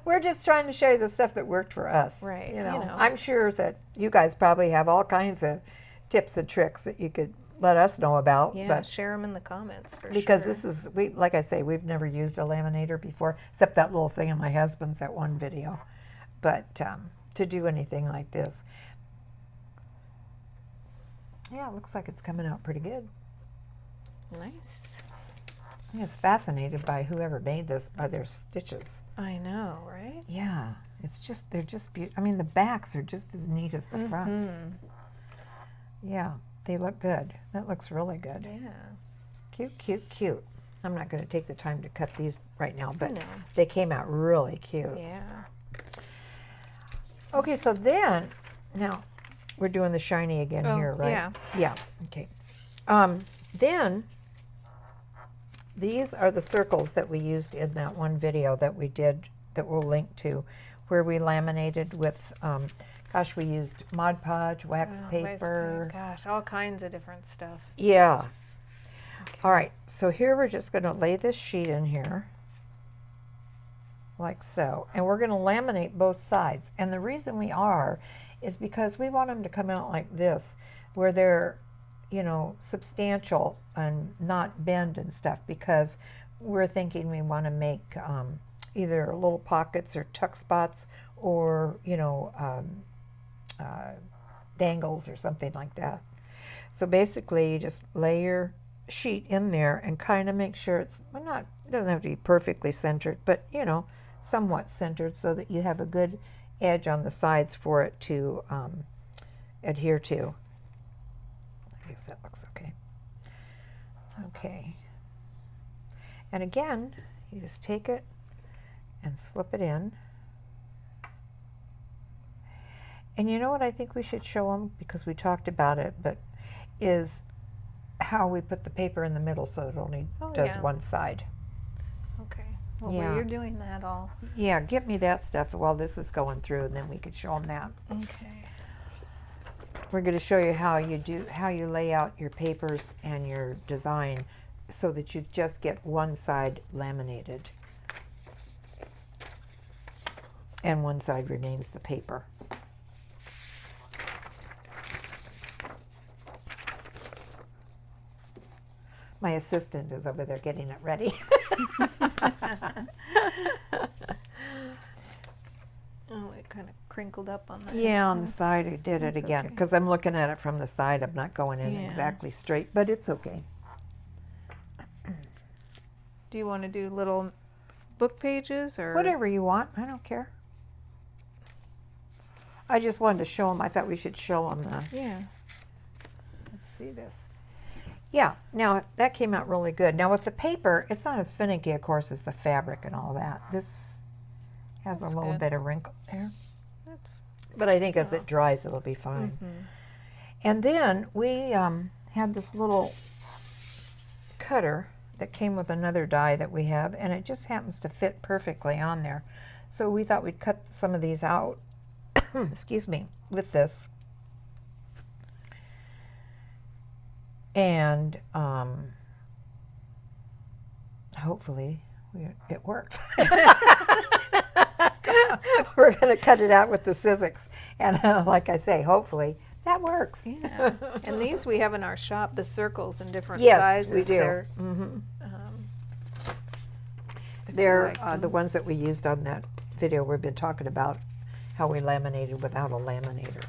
We're just trying to show you the stuff that worked for us. Right, I'm sure that you guys probably have all kinds of tips and tricks that you could let us know about. Yeah, but share them in the comments for because sure. this is, like I say, we've never used a laminator before, except that little thing in my husband's, that one video. But to do anything like this. Yeah, it looks like it's coming out pretty good. Nice. I'm just fascinated by whoever made this, by their stitches. I know, right? Yeah, they're just beautiful. I mean, the backs are just as neat as the fronts. Yeah, they look good. That looks really good. Yeah. Cute, cute, cute. I'm not going to take the time to cut these right now, but No. they came out really cute. Yeah. Okay, so then, now, we're doing the shiny again here, right? Yeah. Yeah, okay. Then, these are the circles that we used in that one video that we did, that we'll link to, where we laminated with, we used Mod Podge, wax paper. Gosh, all kinds of different stuff. Yeah. Okay. All right, so here we're just going to lay this sheet in here, like so, and we're going to laminate both sides. And the reason we are is because we want them to come out like this, where they're, substantial and not bend and stuff, because we're thinking we want to make either little pockets or tuck spots or, dangles or something like that. So basically you just lay your sheet in there and kind of make sure it doesn't have to be perfectly centered, but somewhat centered, so that you have a good edge on the sides for it to adhere to. I guess that looks okay. Okay. And again, you just take it and slip it in. And you know what I think we should show them, because we talked about it, but is how we put the paper in the middle so it only does one side. Okay. Well, Yeah. you're doing that all. Yeah, get me that stuff while this is going through, and then we could show them that. Okay. We're going to show you how you lay out your papers and your design so that you just get one side laminated and one side remains the paper. My assistant is over there getting it ready. Oh, it kind of crinkled up on that. Yeah, on the side I did it again, because I'm looking at it from the side. I'm not going in exactly straight, but it's okay. Do you want to do little book pages or Whatever you want, I don't care. I just wanted to show them. I thought we should show them the. Yeah. Let's see this. Yeah, now that came out really good. Now with the paper, it's not as finicky, of course, as the fabric and all that. This has a little bit of wrinkle there. But I think as it dries, it'll be fine. And then we had this little cutter that came with another die that we have, and it just happens to fit perfectly on there. So we thought we'd cut some of these out, excuse me, with this. And hopefully it works. We're going to cut it out with the scissors. And like I say, hopefully That works. Yeah. And these we have in our shop, the circles in different Yes, sizes. we do. They're, They're like the ones that we used on that video we've been talking about, how we laminated without a laminator.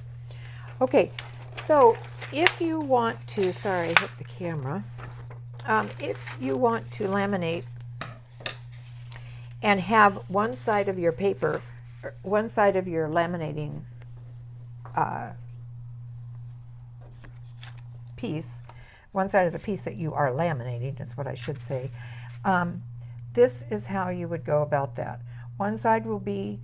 Okay, so if you want to, sorry, I hit the camera. If you want to laminate and have one side of your paper, one side of your laminating piece, one side of the piece that you are laminating is what I should say. This is how you would go about that. One side will be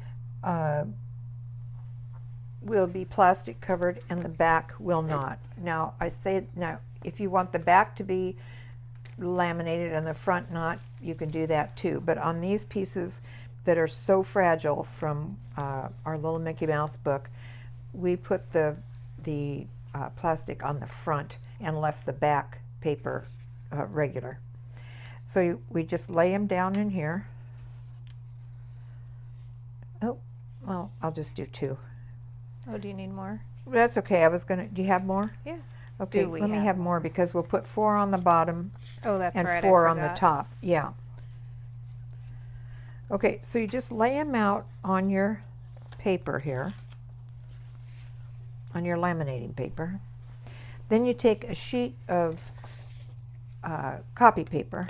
plastic covered and the back will not. Now if you want the back to be laminated and the front not, you can do that too. But on these pieces that are so fragile from our little Mickey Mouse book, we put the plastic on the front and left the back paper regular. So we just lay them down in here. Oh, well, I'll just do 2. Oh, do you need more? That's okay. Do you have more? Yeah. Okay, let me have more because we'll put 4 on the bottom. Oh, that's and right. 4 on the top. Yeah. Okay, so you just lay them out on your paper here, on your laminating paper. Then you take a sheet of copy paper,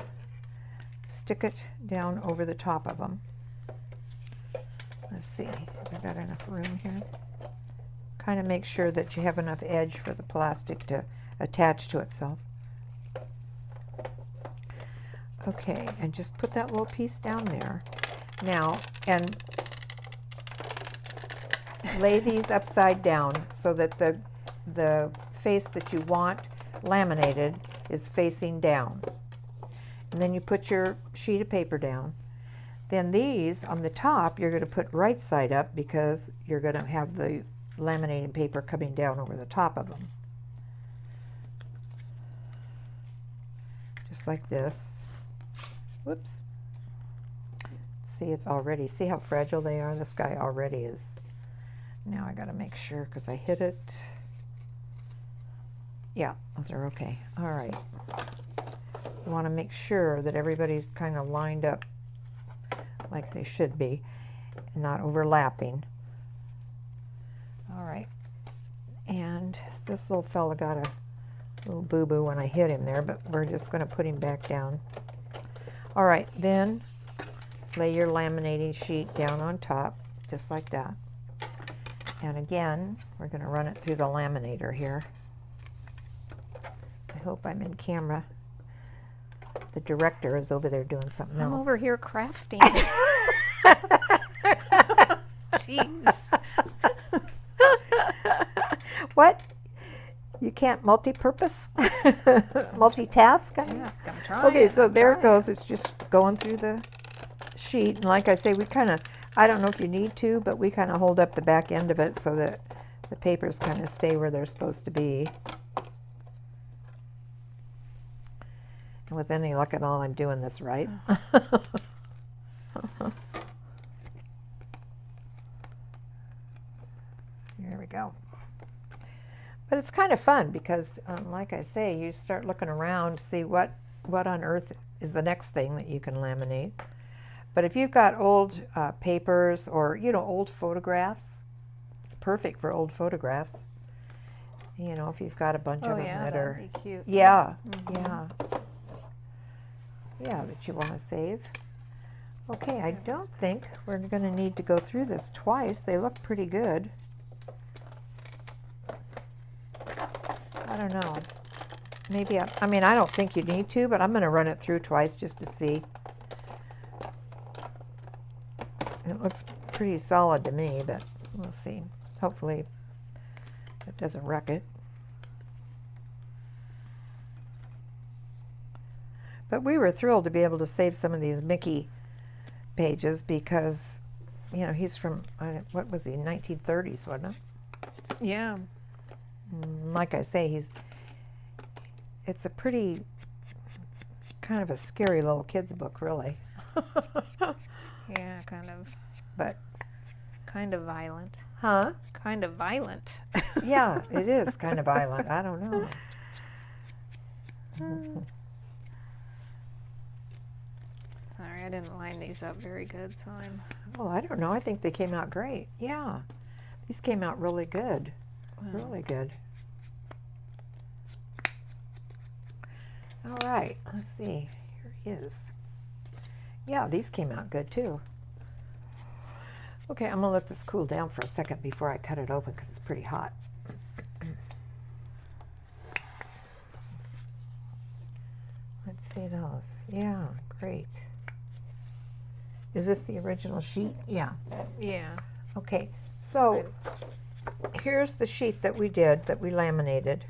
stick it down over the top of them. Let's see, have I got enough room here? Kind of make sure that you have enough edge for the plastic to attach to itself. Okay, and just put that little piece down there. Now, and lay these upside down so that the face that you want laminated is facing down. And then you put your sheet of paper down. Then these on the top you're going to put right side up because you're going to have the laminating paper coming down over the top of them. Just like this. Whoops. See, it's already, see how fragile they are? This guy already is. Now I got to make sure because I hit it. Yeah, those are okay. All right. You want to make sure that everybody's kind of lined up like they should be and not overlapping. All right. And this little fella got a little boo-boo when I hit him there, but we're just going to put him back down. All right, then lay your laminating sheet down on top, just like that. And again, we're going to run it through the laminator here. I hope I'm in camera. The director is over there doing something else. I'm over here crafting. Jeez. What? You can't multi-purpose? Multitask? Yes, I'm trying. Okay, so there it goes. It's just going through the sheet. And like I say, we kind of, I don't know if you need to, but we kind of hold up the back end of it so that the papers kind of stay where they're supposed to be. And with any luck at all, I'm doing this right. There we go. But it's kind of fun because, like I say, you start looking around to see what on earth is the next thing that you can laminate. But if you've got old papers or, you know, old photographs, it's perfect for old photographs. You know, if you've got a bunch of them that are... that'd be cute. Yeah, Mm-hmm. yeah, that you want to save. Okay, I don't think we're going to need to go through this twice. They look pretty good. I don't know. Maybe, I mean, I don't think you need to, but I'm going to run it through twice just to see. It looks pretty solid to me, but we'll see. Hopefully it doesn't wreck it. But we were thrilled to be able to save some of these Mickey pages because, you know, he's from, what was he, 1930s, wasn't it? Yeah. Like I say, it's a pretty, kind of a scary little kid's book, really. Yeah, kind of. But. Kind of violent. Huh? Kind of violent. Yeah, it is kind of violent. I don't know. Sorry, I didn't line these up very good, so I'm... Oh, I don't know. I think they came out great. Yeah. These came out really good. Really good. All right. Let's see. Here he is. Yeah, these came out good too. Okay, I'm going to let this cool down for a second before I cut it open because it's pretty hot. Let's see those. Yeah, great. Is this the original sheet? Yeah. Yeah. Okay, so here's the sheet that we did, that we laminated.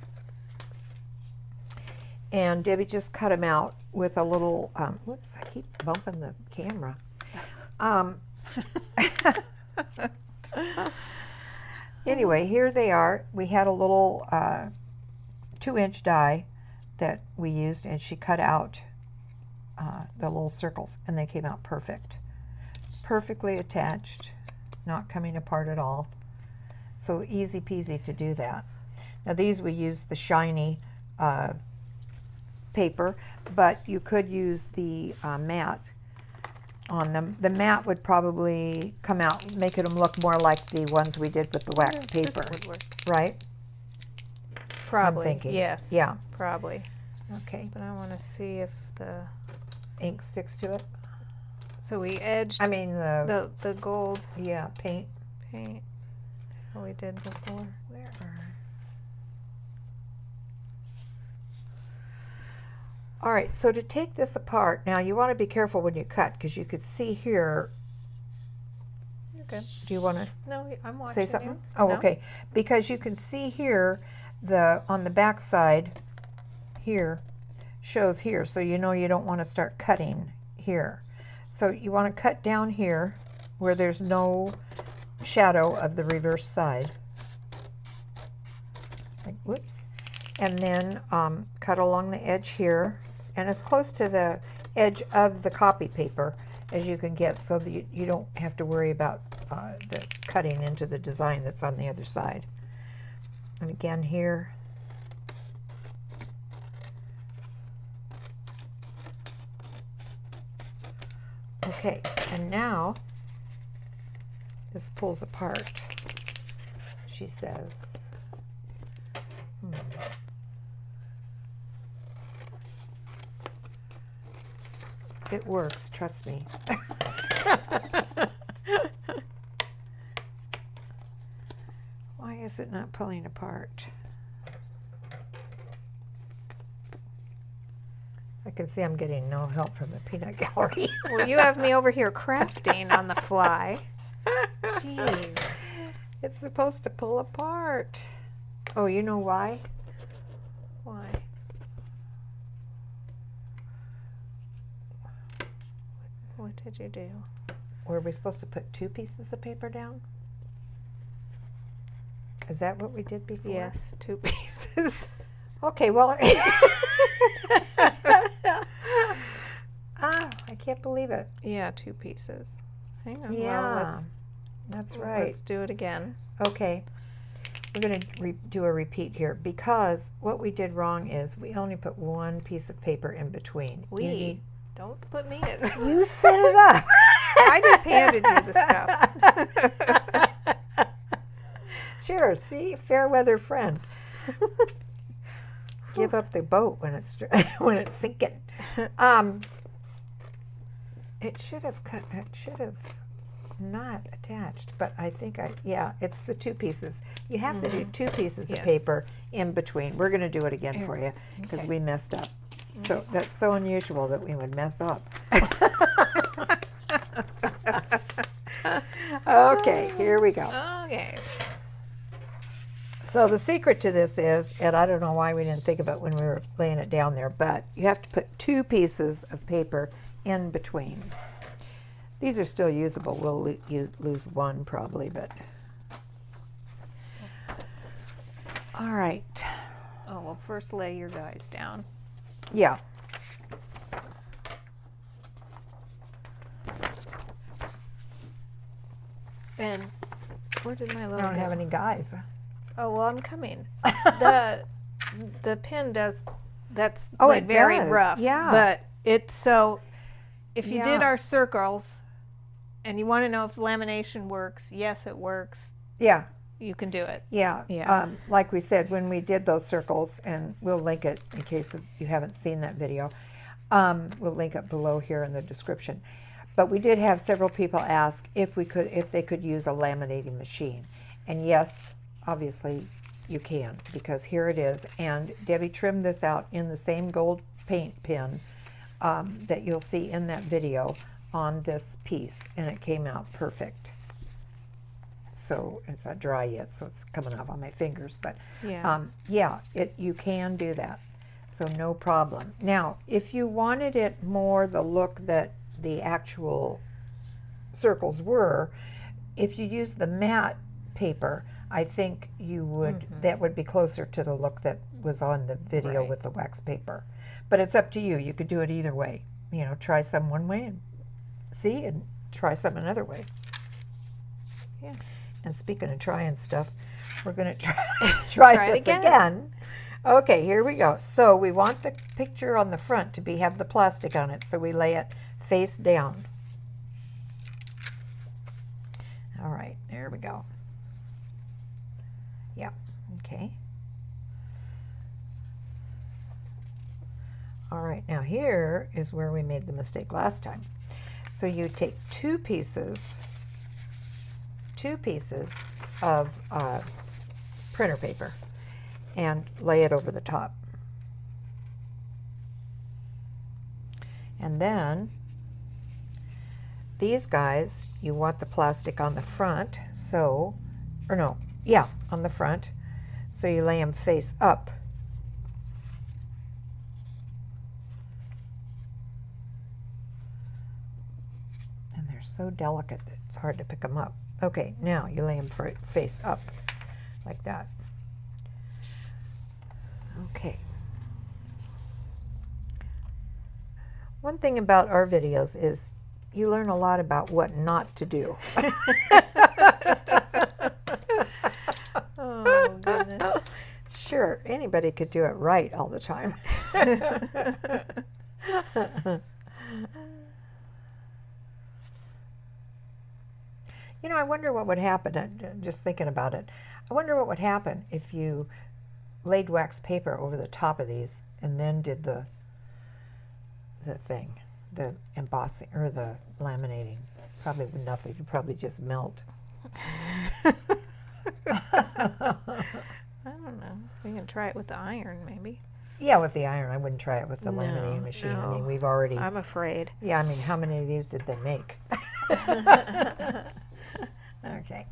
And Debbie just cut them out with a little, whoops, I keep bumping the camera. Anyway, here they are. We had a little 2-inch die that we used, and she cut out the little circles, and they came out perfect. Perfectly attached, not coming apart at all. So easy peasy to do that. Now these we used the shiny paper, but you could use the matte on them. The matte would probably come out, making them look more like the ones we did with the wax paper, This would work. right? Probably. I'm thinking. Yes. Yeah. Probably. Okay. But I want to see if the... Ink sticks to it. So we edged I mean the gold yeah, paint. paint how we did before. Where are? All right, so to take this apart, now you want to be careful when you cut because you could see here. You're good. Do you want to No, I'm watching say something? you. Oh, No? okay. Because you can see here, on the back side, here, shows here. So you know you don't want to start cutting here. So you want to cut down here where there's no shadow of the reverse side. Like, whoops. And then cut along the edge here, and as close to the edge of the copy paper as you can get, so that you don't have to worry about the cutting into the design that's on the other side. And again here. Okay, and now this pulls apart, she says. It works, trust me. Why is it not pulling apart? I can see I'm getting no help from the peanut gallery. Well, you have me over here crafting on the fly. Jeez. It's supposed to pull apart. Oh, you know why? Why? What did you do? Were we supposed to put 2 pieces of paper down? Is that what we did before? Yes, 2 pieces. Okay, well. I can't believe it. Yeah, 2 pieces. Hang on. Yeah, Well, that's right. let's do it again. Okay, we're going to do a repeat here because what we did wrong is we only put 1 piece of paper in between. Don't put me in. You set it up. I just handed you the stuff. Sure, see, fair weather friend. Give up the boat when it's sinking. It should have not attached, but I think yeah, it's the 2 pieces. You have to do 2 pieces of paper in between. We're going to do it again for you because we messed up. So that's so unusual that we would mess up. Okay, here we go. Okay. So the secret to this is, and I don't know why we didn't think of it when we were laying it down there, but you have to put 2 pieces of paper in between. These are still usable. We'll lose 1 probably, but. All right. Oh, well, first lay your dies down. Yeah. And where did my I little don't have any guys. Oh, well, I'm coming. The pin does, that's Oh, like it very does. rough. Yeah. But it's so, if you did Yeah. our circles and you want to know if lamination works, yes, it works. Yeah. You can do it. Yeah. Yeah. Like we said, when we did those circles, and we'll link it in case you haven't seen that video, we'll link it below here in the description. But we did have several people ask if they could use a laminating machine. And yes, obviously you can, because here it is. And Debbie trimmed this out in the same gold paint pen that you'll see in that video on this piece, and it came out perfect. So it's not dry yet, so it's coming off on my fingers. But yeah, you can do that, so no problem. Now, if you wanted it more the look that the actual circles were, if you use the matte paper, I think you would, that would be closer to the look that was on the video with the wax paper. But it's up to you. You could do it either way. You know, try some one way and see, and try some another way. Yeah. And speaking of trying stuff, we're going to try this again. Okay, here we go. So we want the picture on the front to have the plastic on it, so we lay it face down. All right, there we go. Yeah, okay. All right, now here is where we made the mistake last time. So you take two pieces of printer paper and lay it over the top. And then these guys, you want the plastic on the front, so, or no, yeah, on the front. So you lay them face up. And they're so delicate that it's hard to pick them up. Okay, now you lay them face up like that. Okay. One thing about our videos is you learn a lot about what not to do. Oh, goodness. Sure, anybody could do it right all the time. You know, I wonder what would happen, just thinking about it, I wonder what would happen if you laid wax paper over the top of these and then did the thing, the embossing, or the laminating. Probably nothing, it'd probably just melt. I don't know. We can try it with the iron, maybe. Yeah, with the iron. I wouldn't try it with the laminating machine. No. I mean, we've already... I'm afraid. Yeah, I mean, how many of these did they make? Okay.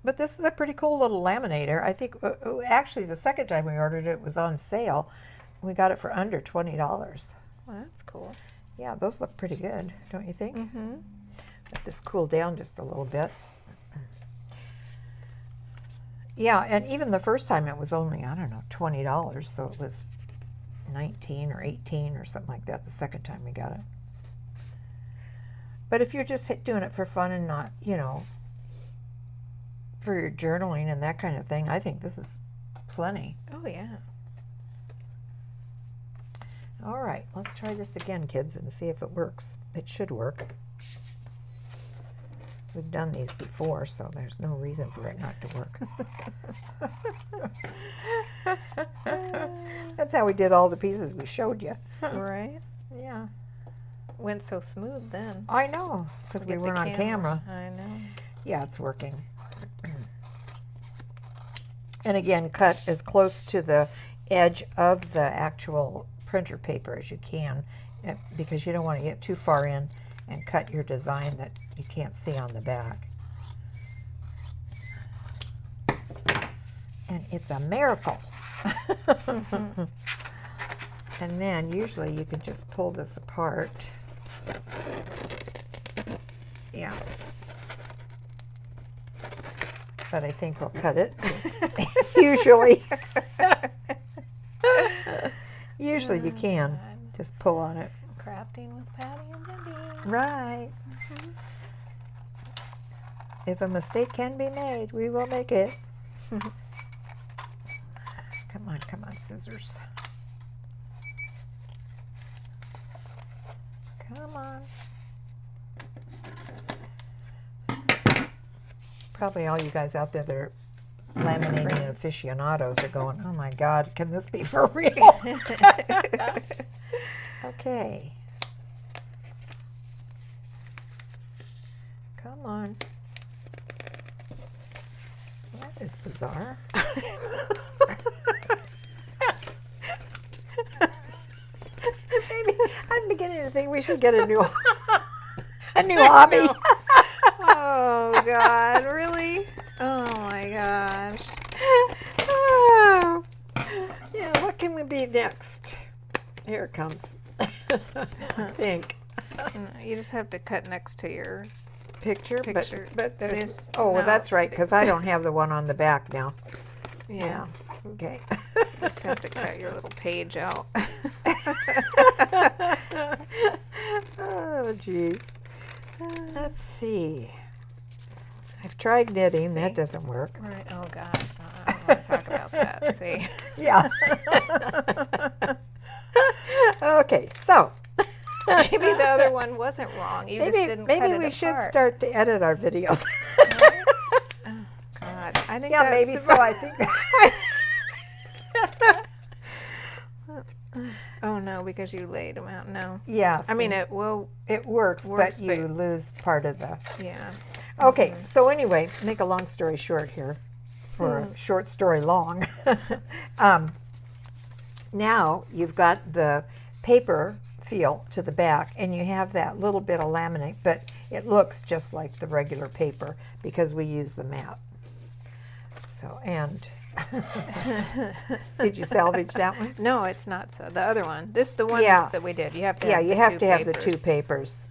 But this is a pretty cool little laminator. I think, actually, the second time we ordered it, it was on sale. We got it for under $20. Well, that's cool. Yeah, those look pretty good, don't you think? Mm-hmm. Let this cool down just a little bit. Yeah, and even the first time it was only, I don't know, $20, so it was 19 or 18 or something like that the second time we got it. But if you're just doing it for fun and not, you know, for your journaling and that kind of thing, I think this is plenty. Oh, yeah. All right, let's try this again, kids, and see if it works. It should work. We've done these before, so there's no reason for it not to work. That's how we did all the pieces we showed you. Right? Yeah. Went so smooth then. I know, because we weren't on camera. I know. Yeah, it's working. And again, cut as close to the edge of the actual printer paper as you can, because you don't want to get too far in and cut your design that you can't see on the back. And it's a miracle. And then usually you can just pull this apart. Yeah. But I think we'll cut it. Usually. Usually you can. Just pull on it. Crafting with Patti and Debbie. Right. If a mistake can be made, we will make it. Come on, scissors. Come on. Probably all you guys out there that are laminating aficionados are going, oh my God, can this be for real? Okay. Come on. That is bizarre. Maybe I'm beginning to think we should get a new hobby. Oh God, really? Oh my gosh. Oh. Yeah, what can we be next? Here it comes. I think. You just have to cut next to your Picture. But there's this. oh, well, No. that's right, because I don't have the one on the back now. Yeah. Okay. Just have to cut your little page out. Oh, jeez. Let's see. I've tried knitting. That doesn't work. Right. Oh gosh. I don't want to talk about that. See. Yeah. Okay, so Maybe the other one wasn't wrong. You just didn't cut it maybe we should apart. start to edit our videos. Oh God. I think Yeah, that's maybe so. I think. Oh no, because you laid them out. No. Yes. I mean it will. it works, works, but you lose part of the. Yeah. Okay, so anyway, make a long story short here, for a short story long. Now you've got the paper feel to the back, and you have that little bit of laminate, but it looks just like the regular paper because we use the mat. So, and did you salvage that one? No, it's not so. The other one. This the one Yeah. that we did. You have to. Yeah, have you the have two to have the papers. two papers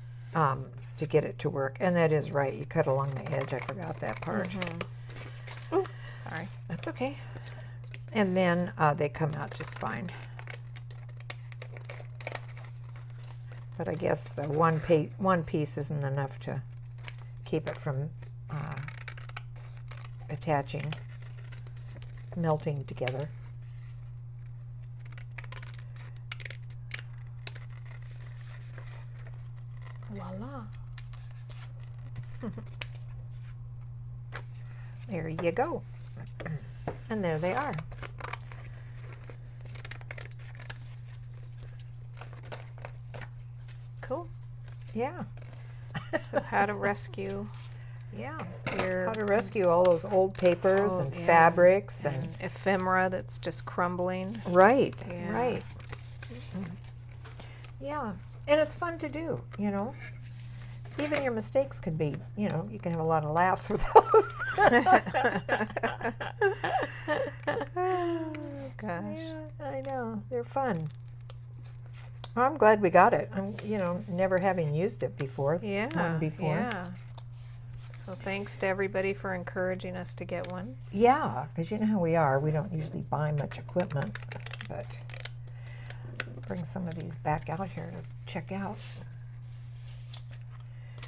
to get it to work, and that is right. You cut along the edge. I forgot that part. Ooh, sorry. That's okay. And then they come out just fine. But I guess the one piece isn't enough to keep it from attaching, melting together. Voila. There you go. And there they are. Cool. Yeah. So how to rescue Yeah. your How to rescue all those old papers and yeah, fabrics and ephemera that's just crumbling. right, Yeah. right. Yeah, and it's fun to do, you know. Even your mistakes can be, you know, you can have a lot of laughs with those. Oh gosh. Yeah, I know. They're fun. Well, I'm glad we got it. I'm, you know, never having used it before. Yeah. One before. Yeah. So thanks to everybody for encouraging us to get one. Yeah, because you know how we are. We don't usually buy much equipment, but bring some of these back out here to check out.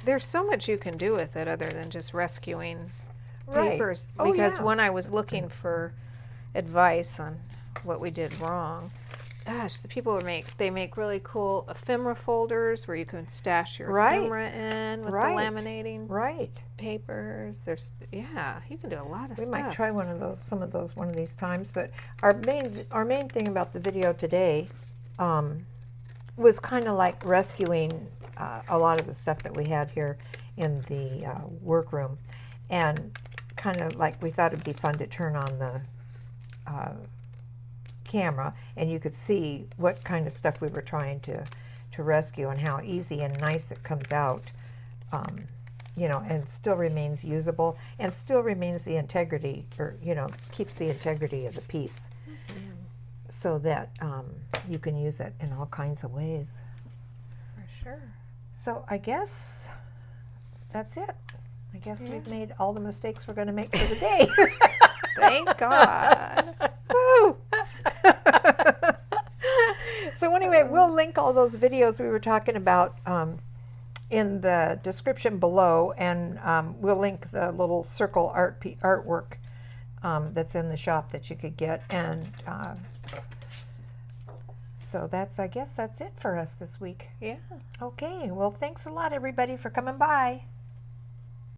There's so much you can do with it other than just rescuing Right. papers. Oh, Because yeah. when I was looking for advice on what we did wrong, gosh, the people they make really cool ephemera folders where you can stash your Right. ephemera in with Right. the laminating Right. papers. There's you can do a lot of We stuff. might try one of those one of these times. But our main thing about the video today was kind of like rescuing a lot of the stuff that we had here in the workroom, and kind of like we thought it'd be fun to turn on the camera and you could see what kind of stuff we were trying to rescue and how easy and nice it comes out, you know, and still remains usable and still remains the integrity, or you know, keeps the integrity of the piece, so that you can use it in all kinds of ways. For sure. So I guess that's it. I guess we've made all the mistakes we're going to make for the day. Thank God. Woo! So anyway, we'll link all those videos we were talking about in the description below, and we'll link the little circle artwork that's in the shop that you could get. And so I guess that's it for us this week. Yeah. Okay, well, thanks a lot, everybody, for coming by.